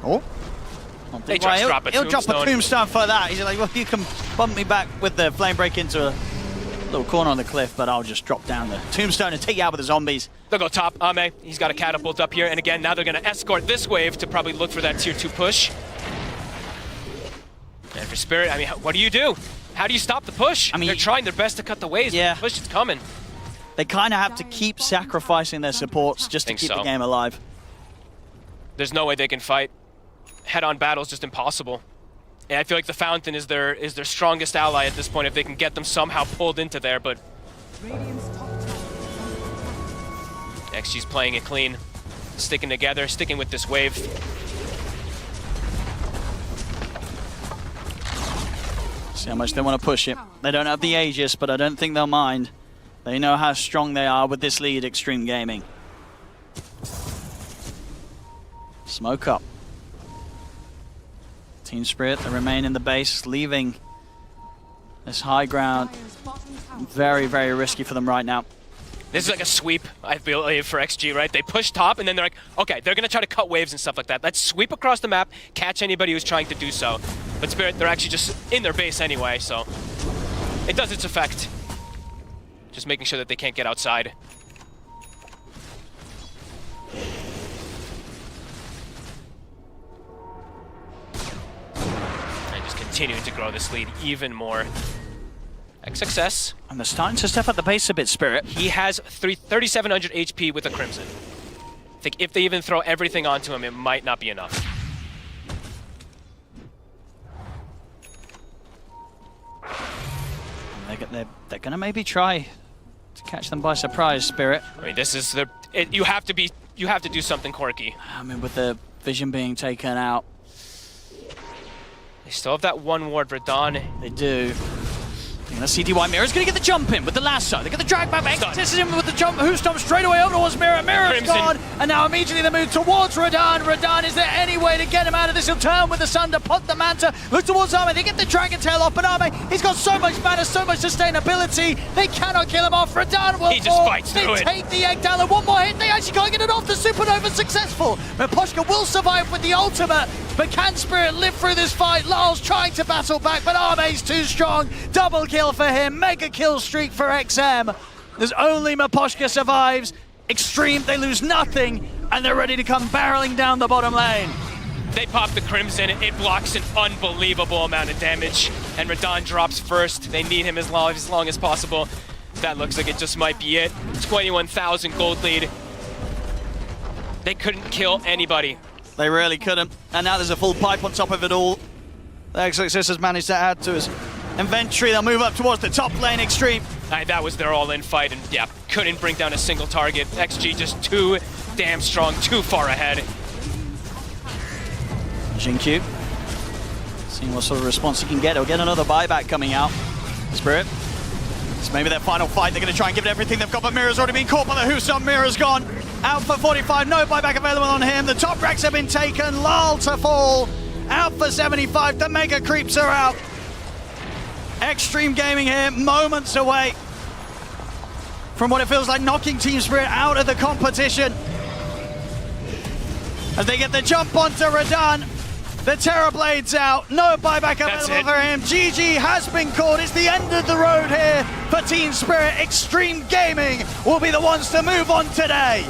Oh. They just drop a he'll drop a tombstone. tombstone for that. He's like, well, you can bump me back with the flame break into a little corner on the cliff, but I'll just drop down the tombstone and take you out with the zombies. They'll go top. Ame, he's got a catapult up here, and again, now they're going to escort this wave to probably look for that tier 2 push. And for Spirit, I mean, what do? How do you stop the push? I mean, they're trying their best to cut the waves, yeah. but the push is coming. They kind of have to keep sacrificing their supports just to Think keep so. the game alive. There's no way they can fight. Head-on battle is just impossible. And I feel like the Fountain is their strongest ally at this point if they can get them somehow pulled into there, but Radiant's top tower. XG's playing it clean. Sticking together, sticking with this wave. See how much they want to push it. They don't have the Aegis, but I don't think they'll mind. They know how strong they are with this lead, Xtream Gaming. Smoke up. Team Spirit, they remain in the base, leaving this high ground very, very risky for them right now. This is like a sweep, I believe, for XG, right? They push top, and then they're like, okay, they're going to try to cut waves and stuff like that. Let's sweep across the map, catch anybody who's trying to do so. But Spirit, they're actually just in their base anyway, so it does its effect. Just making sure that they can't get outside. And just continuing to grow this lead even more. XXS. And they're starting to step up the pace a bit, Spirit. He has 3,700 HP with the Crimson. I think if they even throw everything onto him, it might not be enough. They're going to maybe try to catch them by surprise, Spirit. I mean, this is you have to do something quirky. I mean, with the vision being taken out, They still have that one ward, Radahn. they do. And the CTY Mirror's going to get the jump in with the lasso. They get the drag back. Exorcism him with the jump. Who stomps straight away over towards Mirror. Mirror's Crimson. gone. And now immediately they move towards Radahn. Radahn, is there any way to get him out of this? He'll turn with the Sunder, pot the Manta, look towards Ame. They get the Dragon Tail off, but Ame, he's got so much mana, so much sustainability. They cannot kill him off. Radahn will He just fall. fights through They it. take the Egg Down. One more hit. They actually can't get it off. The Supernova successful. Miposhka will survive with the ultimate. But can Spirit live through this fight? Lyle's trying to battle back, but Ame's too strong. Double kill for him. Mega kill streak for XM. There's only Miposhka survives. Xtream, they lose nothing, and they're ready to come barreling down the bottom lane. They pop the Crimson, it blocks an unbelievable amount of damage, and Radahn drops first. They need him as long as possible. That looks like it just might be it. 21,000 gold lead. They couldn't kill anybody. They really couldn't. And now there's a full pipe on top of it all. The XXS has managed to add to his inventory. They'll move up towards the top lane, Xtream. That was their all-in fight, and yeah, couldn't bring down a single target. XG just too damn strong, too far ahead. Jinkyu. Seeing what sort of response he can get. He'll get another buyback coming out. Spirit. It's maybe their final fight. They're going to try and give it everything they've got, but Mira's already been caught by the Husom. Mira's gone. Out for 45. No buyback available on him. The top racks have been taken. Lal to fall. Out for 75. The mega creeps are out. Xtream Gaming here, moments away from what it feels like knocking Team Spirit out of the competition. As they get the jump onto Radahn. The Terror Blade's out. No buyback available for him. GG has been called. It's the end of the road here for Team Spirit. Xtream Gaming will be the ones to move on today.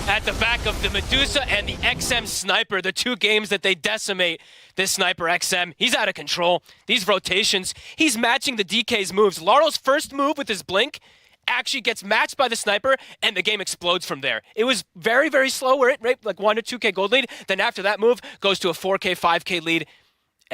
At the back of the Medusa and the XM Sniper, the two games that they decimate this Sniper XM. He's out of control. These rotations, he's matching the DK's moves. Laurel's first move with his blink actually gets matched by the Sniper, and the game explodes from there. It was very, very slow, where it like 1 to 2K gold lead. Then after that move, goes to a 4K, 5K lead.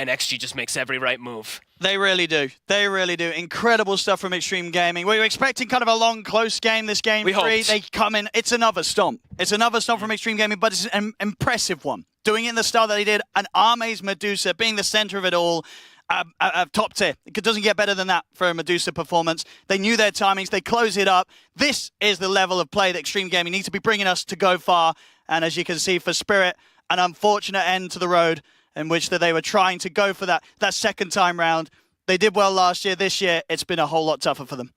and XG just makes every right move. They really do. They really do. Incredible stuff from Xtream Gaming. We were expecting kind of a long, close game, this game We 3. hoped. They come in. It's another stomp. It's another stomp from Xtream Gaming, but it's an impressive one. Doing it in the style that they did, an Arme's Medusa being the center of it all. Top tier. It doesn't get better than that for a Medusa performance. They knew their timings. They close it up. This is the level of play that Xtream Gaming needs to be bringing us to go far. And as you can see, for Spirit, an unfortunate end to the road in which that they were trying to go for that second time round. They did well last year. This year, it's been a whole lot tougher for them.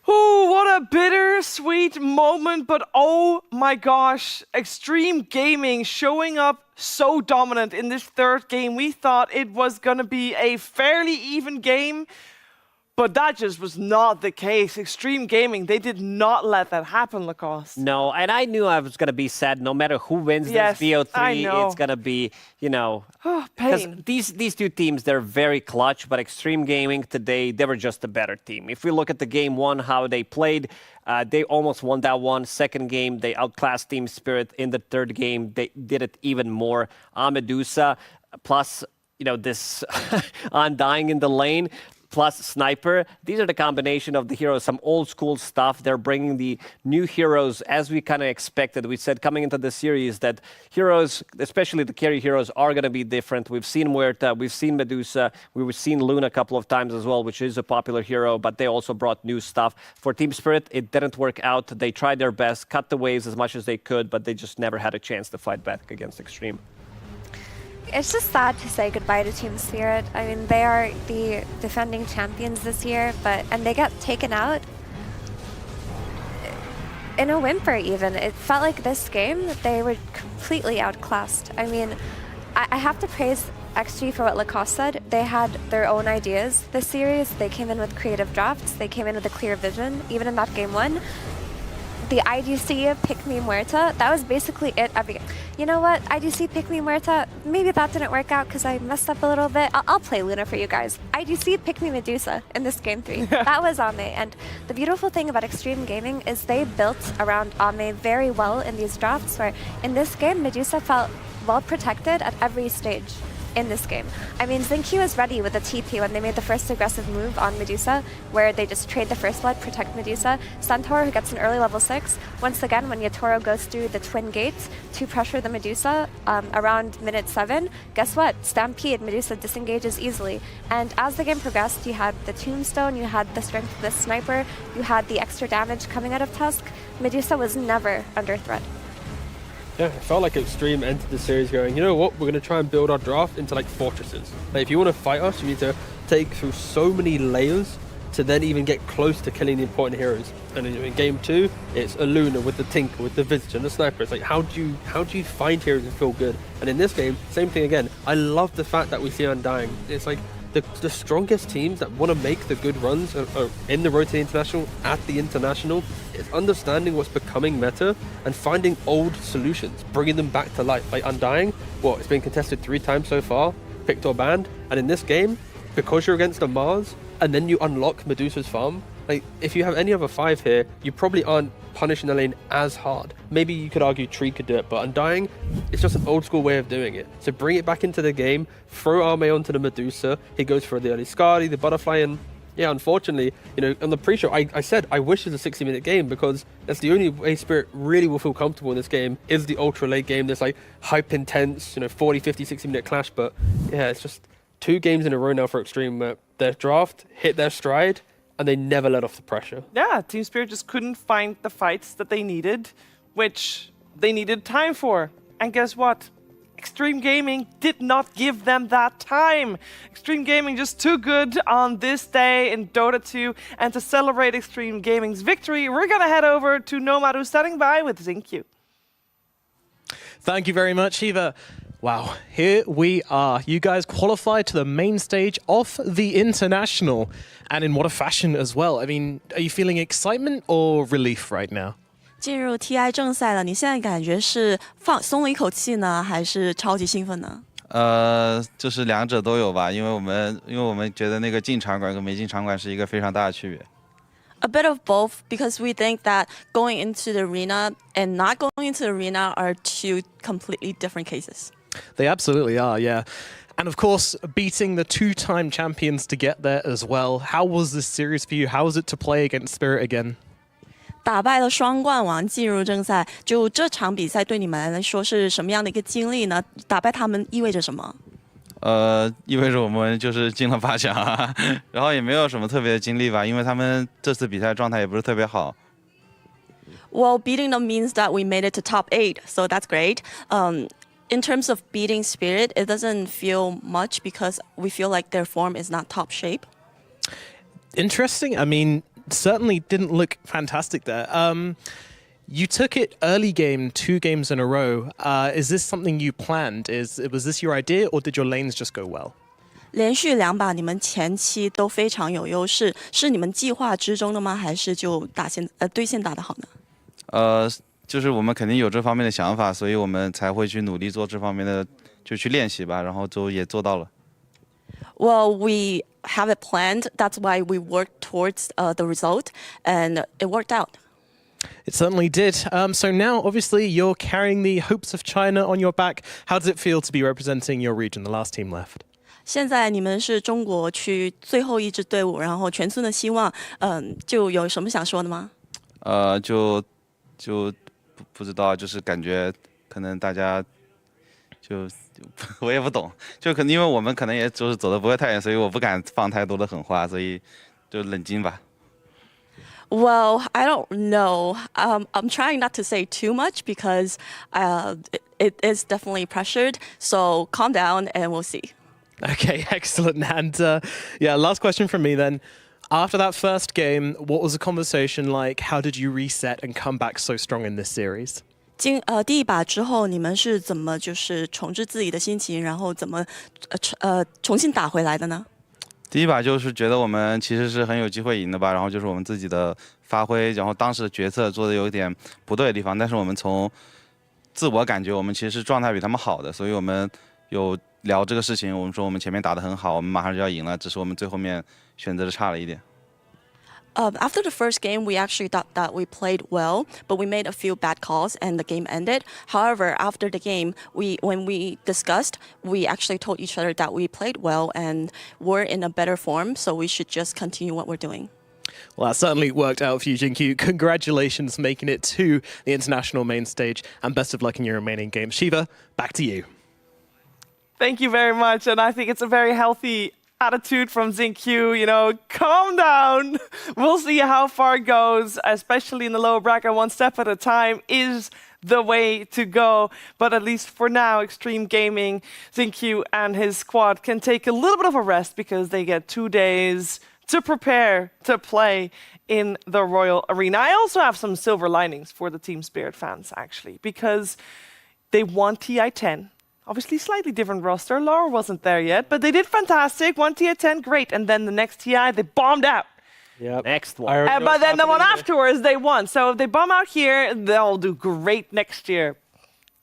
Oh, what a bittersweet moment, but oh my gosh, Xtream Gaming showing up so dominant in this third game. We thought it was going to be a fairly even game, but that just was not the case. Xtream Gaming, they did not let that happen, Lacoste. No, and I knew I was going to be sad no matter who wins Yes, this VO3. I know. It's going to be, you know... Pain. Because these two teams, they're very clutch, but Xtream Gaming today, they were just a better team. If we look at the game one, how they played, they almost won that one. Second game, they outclassed Team Spirit. In the third game, they did it even more. Medusa, plus, you know, this Undying in the lane, plus Sniper. These are the combination of the heroes, some old school stuff. They're bringing the new heroes as we kind of expected. We said coming into the series that heroes, especially the carry heroes, are going to be different. We've seen Muerta, we've seen Medusa, we've seen Luna a couple of times as well, which is a popular hero, but they also brought new stuff. For Team Spirit, it didn't work out. They tried their best, cut the waves as much as they could, but they just never had a chance to fight back against Xtream. It's just sad to say goodbye to Team Spirit. I mean, they are the defending champions this year, and they got taken out in a whimper even. It felt like this game, they were completely outclassed. I mean, I have to praise XG for what Lacoste said. They had their own ideas this series. They came in with creative drafts. They came in with a clear vision, even in that game one. The IDC Pick Me Muerta, that was basically it every game. You know what, IDC Pick Me Muerta, maybe that didn't work out because I messed up a little bit. I'll play Luna for you guys. IDC Pick Me Medusa in this game 3. That was Ame. And the beautiful thing about Xtream Gaming is they built around Ame very well in these drafts, where in this game, Medusa felt well protected at every stage in this game. I mean, Zinky was ready with a TP when they made the first aggressive move on Medusa, where they just trade the first blood, protect Medusa. Centaur, who gets an early level 6. Once again, when Yatoro goes through the twin gates to pressure the Medusa around minute 7, guess what? Stampede, Medusa disengages easily. And as the game progressed, you had the Tombstone, you had the strength of the Sniper, you had the extra damage coming out of Tusk. Medusa was never under threat. Yeah, it felt like Xtream entered the series going, you know what, we're going to try and build our draft into like fortresses. Like if you want to fight us, you need to take through so many layers to then even get close to killing the important heroes. And in game 2, it's a Luna with the Tinker, with the Visitor and the Sniper. It's like, how do you find heroes and feel good? And in this game, same thing again. I love the fact that we see Undying. It's like the strongest teams that want to make the good runs are in the Road to the International, at the International. It's understanding what's becoming meta and finding old solutions, bringing them back to life. Like Undying, it's been contested 3 times so far, picked or banned. And in this game, because you're against a Mars, and then you unlock Medusa's farm, like if you have any other 5 here, you probably aren't punishing the lane as hard. Maybe you could argue Tree could do it, but Undying, it's just an old school way of doing it. So bring it back into the game, throw Arme onto the Medusa, he goes for the early Skadi, the Butterfly, and yeah, unfortunately, you know, on the pre-show, I said I wish it was a 60-minute game because that's the only way Spirit really will feel comfortable in this game is the ultra late game. There's like hype intense, you know, 40, 50, 60-minute clash, but yeah, it's just 2 games in a row now for Xtream where their draft hit their stride and they never let off the pressure. Yeah, Team Spirit just couldn't find the fights that they needed, which they needed time for. And guess what? Xtream Gaming did not give them that time. Xtream Gaming just too good on this day in Dota 2. And to celebrate Xtream Gaming's victory, we're going to head over to Nomad, who's standing by with Zinq. Thank you very much, Eva. Wow, here we are. You guys qualified to the main stage of the International. And in what a fashion as well. I mean, are you feeling excitement or relief right now? 进入 TI 正赛了，你现在感觉是放松了一口气呢，还是超级兴奋呢？就是两者都有吧，因为我们觉得那个进场馆跟没进场馆是一个非常大的区别。A bit of both, because we think that going into the arena and not going into the arena are 2 completely different cases. They absolutely are, yeah. And of course, beating the two-time champions to get there as well. How was this series for you? How was it to play against Spirit again? 打败了双冠王进入正赛，就这场比赛对你们来说是什么样的一个经历呢？打败他们意味着什么？意味着我们就是进了8强啊，然后也没有什么特别的经历吧，因为他们这次比赛状态也不是特别好。Well, beating them means that we made it to top 8, so that's great. In terms of beating Spirit, it doesn't feel much because we feel like their form is not top shape. Interesting. I mean, certainly didn't look fantastic there. You took it early game, 2 games in a row. Is this something you planned? Was this your idea, or did your lanes just go well? 连续2把你们前期都非常有优势，是你们计划之中的吗？还是就对线打得好呢？就是我们肯定有这方面的想法，所以我们才会去努力做这方面的，就去练习吧，然后就也做到了。Well, we have it planned. That's why we worked towards the result, and it worked out. It certainly did. So now, obviously, you're carrying the hopes of China on your back. How does it feel to be representing your region, the last team left? 现在你们是中国区最后一支队伍，然后全村的希望，就有什么想说的吗？就不知道，就是感觉可能大家就我也不懂，就可能因为我们可能也就是走的不会太远，所以我不敢放太多的狠话，所以就冷静吧。Well, I don't know. I'm trying not to say too much because it is definitely pressured. So calm down and we'll see. Okay, excellent. And yeah, last question from me then. After that first game, what was the conversation like? How did you reset and come back so strong in this series? 第一把之后，你们是怎么就是重置自己的心情，然后怎么重新打回来的呢？第一把就是觉得我们其实是很有机会赢的吧，然后就是我们自己的发挥，然后当时的决策做的有点不对的地方，但是我们从自我感觉我们其实是状态比他们好的，所以我们有聊这个事情，我们说我们前面打得很好，我们马上就要赢了，只是我们最后面选择的差了一点。After the first game, we actually thought that we played well, but we made a few bad calls and the game ended. However, after the game, when we discussed, we actually told each other that we played well and we're in a better form, so we should just continue what we're doing. Well, that certainly worked out for you, Jinkyu. Congratulations making it to the international main stage, and best of luck in your remaining games. Shiva, back to you. Thank you very much, and I think it's a very healthy attitude from Xingqiu, you know, calm down. We'll see how far it goes, especially in the lower bracket. One step at a time is the way to go. But at least for now, Xtream Gaming, Xingqiu and his squad can take a little bit of a rest because they get 2 days to prepare to play in the Royal Arena. I also have some silver linings for the Team Spirit fans, actually, because they won TI-10. Obviously, slightly different roster. Laura wasn't there yet, but they did fantastic. One TI-10, great. And then the next TI, they bombed out. Yep. Next one. But then the one afterwards, they won. So if they bomb out here, they'll do great next year.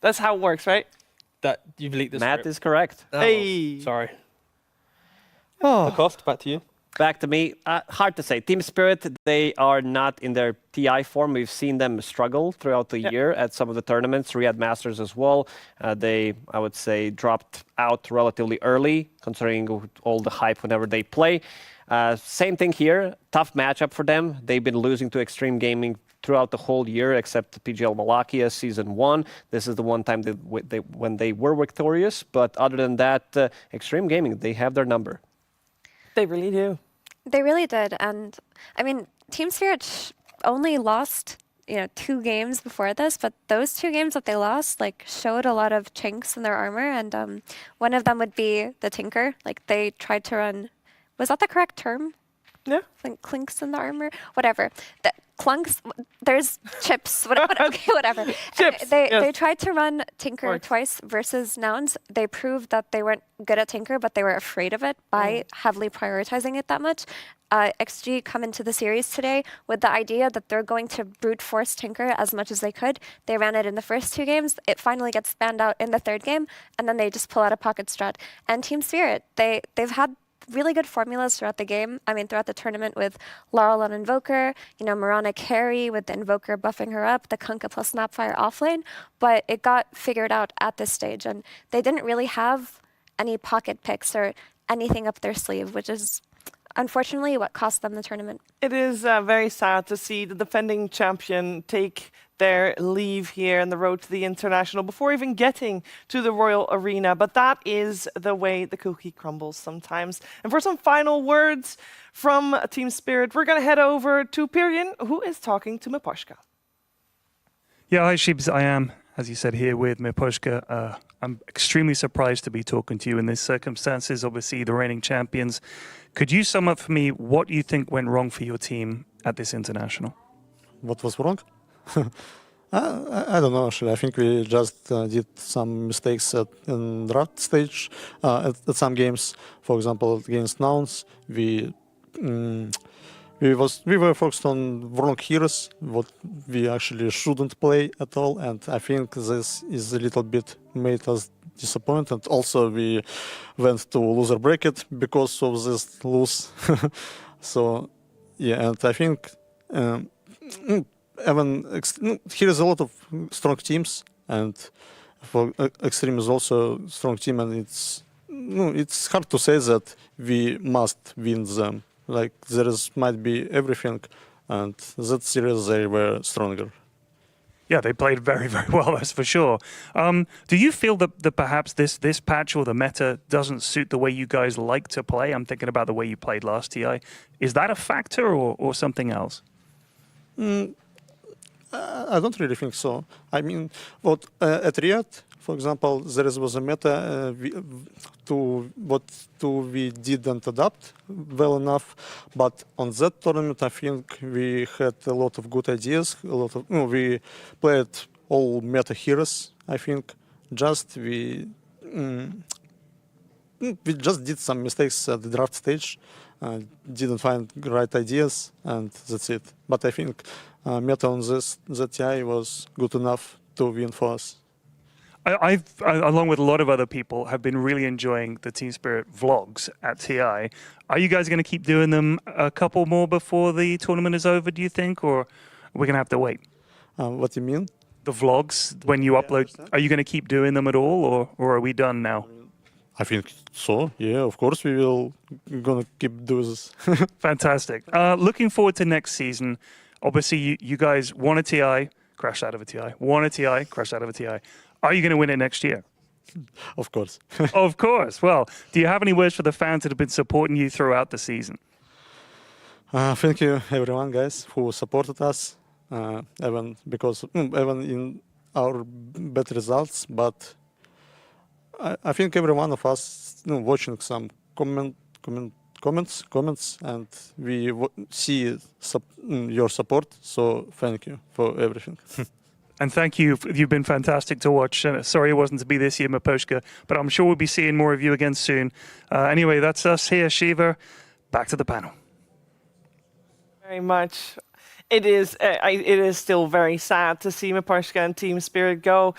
That's how it works, right? That you've leaked this. Matt is correct. Oh, hey. Sorry. Oh. Lacoste, back to you. Back to me. Hard to say. Team Spirit, they are not in their TI form. We've seen them struggle throughout the year at some of the tournaments, Riyadh Masters as well. They, I would say, dropped out relatively early, considering all the hype whenever they play. Same thing here. Tough matchup for them. They've been losing to Xtream Gaming throughout the whole year, except PGL Malakia Season 1. This is the one time when they were victorious. But other than that, Xtream Gaming, they have their number. They really do. They really did. And I mean, Team Spirit only lost, 2 games before this, but those 2 games that they lost, showed a lot of chinks in their armor. And one of them would be the Tinker. They tried to run, was that the correct term? Yeah. Clinks in the armor? Whatever. The clunks, there's chips. Okay, whatever. Chips, They tried to run Tinker twice versus Nouns. They proved that they weren't good at Tinker, but they were afraid of it by heavily prioritizing it that much. XG come into the series today with the idea that they're going to brute force Tinker as much as they could. They ran it in the first 2 games. It finally gets banned out in the 3rd game, and then they just pull out a pocket strat. And Team Spirit, they've had really good formulas throughout the game. I mean, throughout the tournament with Laurel on Invoker, you know, Mirana carry with the Invoker buffing her up, the Kunkka plus Snapfire offlane, but it got figured out at this stage, and they didn't really have any pocket picks or anything up their sleeve, which is unfortunately what cost them the tournament. It is very sad to see the defending champion take their leave here on the road to the international before even getting to the Royal Arena. But that is the way the cookie crumbles sometimes. And for some final words from Team Spirit, we're going to head over to Pyrian, who is talking to Miposhka. Yeah, hi Shibs. I am, as you said, here with Miposhka. I'm extremely surprised to be talking to you in these circumstances. Obviously, the reigning champions. Could you sum up for me what you think went wrong for your team at this international? What was wrong? I don't know, actually. I think we just did some mistakes in draft stage at some games. For example, against Nouns, we were focused on wrong heroes, what we actually shouldn't play at all, and I think this is a little bit made us disappointed. Also, we went to loser bracket because of this lose. So, yeah, and I think here is a lot of strong teams, and for Xtream is also a strong team, and it's hard to say that we must win them. Like might be everything, and that series they were stronger. Yeah, they played very, very well, that's for sure. Do you feel that perhaps this patch or the meta doesn't suit the way you guys like to play? I'm thinking about the way you played last TI. Is that a factor or something else? I don't really think so. I mean, at Riyadh, for example, there was a meta we didn't adapt well enough, but on that tournament, I think we had a lot of good ideas. We played all meta heroes. I think we just did some mistakes at the draft stage. Didn't find right ideas, and that's it. But I think meta on this ZTI was good enough to win for us. I, along with a lot of other people, have been really enjoying the Team Spirit vlogs at TI. Are you guys going to keep doing them a couple more before the tournament is over, do you think, or are we going to have to wait? What do you mean? The vlogs, when you upload, are you going to keep doing them at all, or are we done now? I think so, yeah, of course we will gonna keep doing this. Fantastic. Looking forward to next season. Obviously, you guys won a TI, crashed out of a TI, won a TI, crashed out of a TI. Are you going to win it next year? Of course. Of course. Well, do you have any words for the fans that have been supporting you throughout the season? Thank you, everyone, guys, who supported us, even in our bad results. But I think every one of us watching some comments, and we see your support. So thank you for everything. And thank you. You've been fantastic to watch. Sorry it wasn't to be this year, Miposhka, but I'm sure we'll be seeing more of you again soon. Anyway, that's us here, Shiva. Back to the panel. Very much. It is still very sad to see Miposhka and Team Spirit go.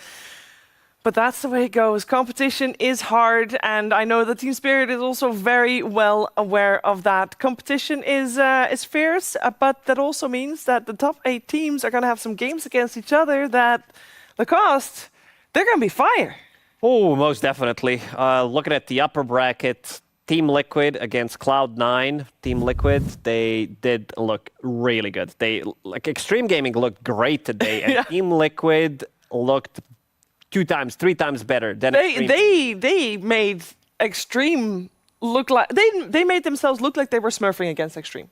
But that's the way it goes. Competition is hard, and I know that Team Spirit is also very well aware of that. Competition is fierce, but that also means that the top 8 teams are going to have some games against each other that, the cost, they're going to be fire. Oh, most definitely. Looking at the upper bracket, Team Liquid against Cloud9. Team Liquid, they did look really good. Xtream Gaming looked great today, and yeah. Team Liquid looked 2 times, 3 times better than Xtream. They made Xtream look like they made themselves look like they were smurfing against Xtream.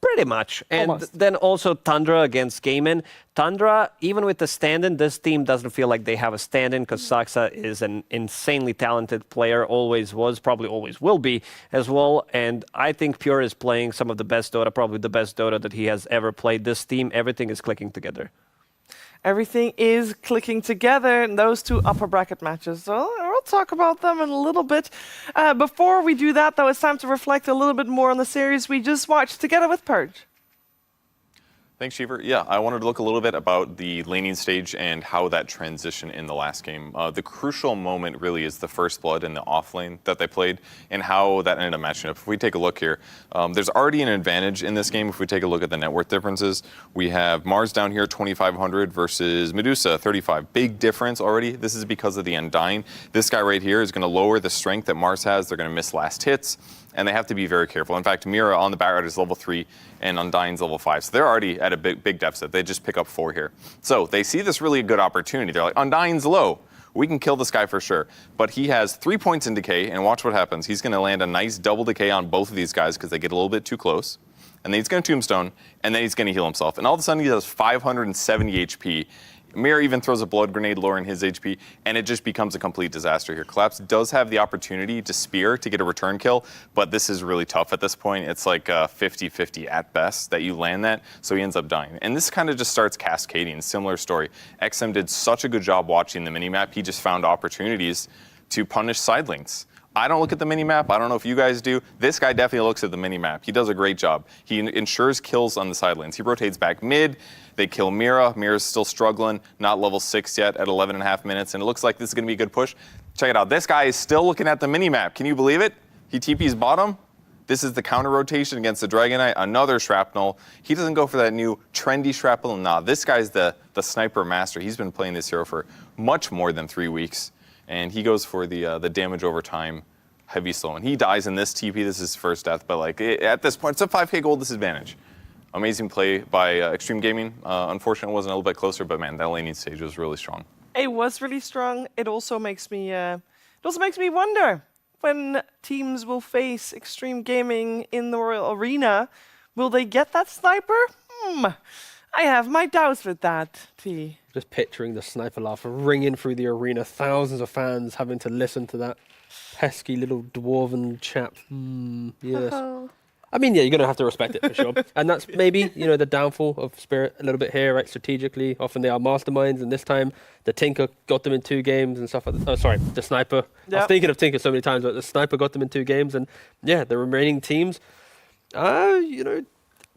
Pretty much. And Almost. Then also Tundra against Gaimin. Tundra, even with the stand-in, this team doesn't feel like they have a stand-in because Saksa is an insanely talented player, always was, probably always will be as well. And I think Pure is playing some of the best Dota, probably the best Dota that he has ever played. This team, everything is clicking together. Everything is clicking together in those 2 upper bracket matches. So we'll talk about them in a little bit. Before we do that, though, it's time to reflect a little bit more on the series we just watched together with Purge. Thanks, Cheever. Yeah, I wanted to look a little bit about the laning stage and how that transitioned in the last game. The crucial moment really is the first blood in the off lane that they played and how that ended up matching up. If we take a look here, there's already an advantage in this game if we take a look at the net worth differences. We have Mars down here, 2,500 versus Medusa, 35. Big difference already. This is because of the Undying. This guy right here is going to lower the strength that Mars has. They're going to miss last hits. And they have to be very careful. In fact, Mira on the back is level 3 and Undying's level 5. So they're already at a big deficit. They just pick up 4 here. So they see this really good opportunity. They're like, Undying's low. We can kill this guy for sure. But he has 3 points in decay, and watch what happens. He's going to land a nice double decay on both of these guys because they get a little bit too close. And then he's going to tombstone, and then he's going to heal himself. And all of a sudden, he does 570 HP. Mira even throws a blood grenade lowering his HP, and it just becomes a complete disaster here. Collapse does have the opportunity to spear to get a return kill, but this is really tough at this point. It's like 50-50 at best that you land that, so he ends up dying. And this kind of just starts cascading. Similar story. XM did such a good job watching the minimap. He just found opportunities to punish side lanes. I don't look at the minimap. I don't know if you guys do. This guy definitely looks at the minimap. He does a great job. He ensures kills on the side lanes. He rotates back mid. They kill Mira. Mira's still struggling, not level 6 yet at 11.5 minutes, and it looks like this is going to be a good push. Check it out. This guy is still looking at the minimap. Can you believe it? He TP's bottom. This is the counter rotation against the Dragon Knight. Another shrapnel. He doesn't go for that new trendy shrapnel. Nah, this guy's the sniper master. He's been playing this hero for much more than 3 weeks. And he goes for the damage over time, heavy slow. And he dies in this TP. This is his first death. But like at this point, it's a 5k gold disadvantage. Amazing play by Xtream Gaming. Unfortunately, it wasn't a little bit closer, but man, that laning stage was really strong. It was really strong. It also makes me wonder when teams will face Xtream Gaming in the Royal Arena. Will they get that sniper? I have my doubts with that, T. Just picturing the sniper laugh ringing through the arena, thousands of fans having to listen to that pesky little dwarven chap. Yes. I mean, yeah, you're going to have to respect it for sure. And that's maybe, the downfall of Spirit a little bit here, right? Strategically, often they are masterminds, and this time the Tinker got them in 2 games and stuff like that. Oh, sorry, the Sniper. Yep. I was thinking of Tinker so many times, but the Sniper got them in 2 games, and yeah, the remaining teams, we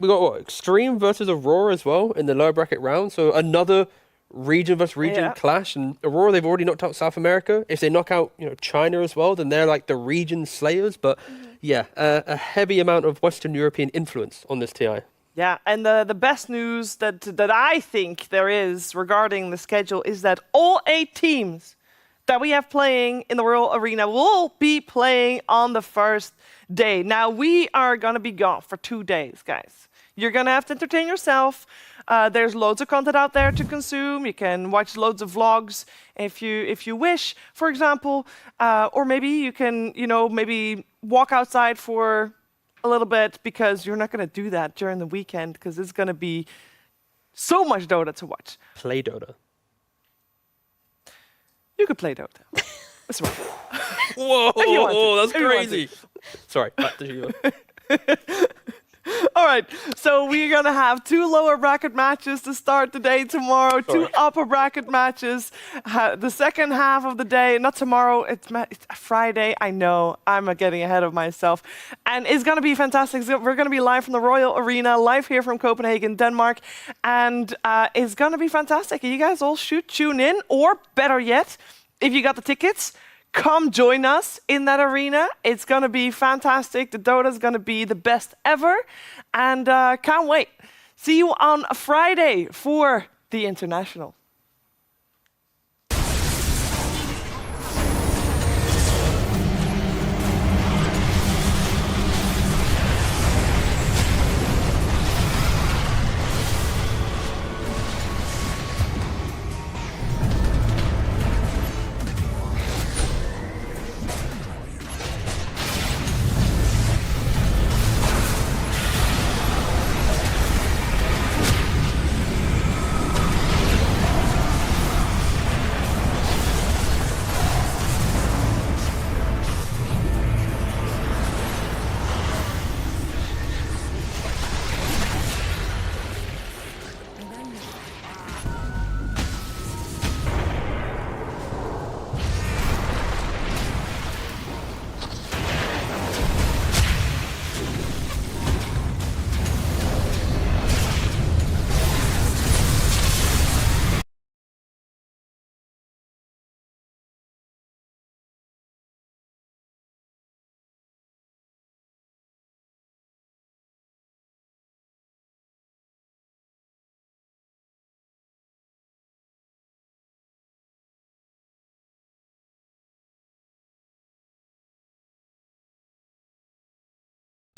got what, Xtream versus Aurora as well in the lower bracket round, so another region versus region clash, and Aurora, they've already knocked out South America. If they knock out China as well, then they're like the region slayers. But yeah, a heavy amount of Western European influence on this TI. Yeah, and the best news that I think there is regarding the schedule is that all 8 teams that we have playing in the Royal Arena will be playing on the first day. Now, we are going to be gone for 2 days, guys. You're going to have to entertain yourself. There's loads of content out there to consume. You can watch loads of vlogs if you wish, for example. Or maybe you can, maybe walk outside for a little bit, because you're not going to do that during the weekend, because it's going to be so much Dota to watch. Play Dota. You could play Dota. That's right. Whoa, that's crazy. Sorry, back to you. All right, so we're going to have 2 lower bracket matches to start the day tomorrow, 2 upper bracket matches. The second half of the day, not tomorrow, it's Friday. I know, I'm getting ahead of myself. And it's going to be fantastic. We're going to be live from the Royal Arena, live here from Copenhagen, Denmark. And it's going to be fantastic. You guys all should tune in, or better yet, if you got the tickets, come join us in that arena. It's going to be fantastic. The Dota is going to be the best ever. And can't wait. See you on Friday for the International.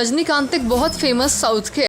Rajinikanth एक बहुत famous south के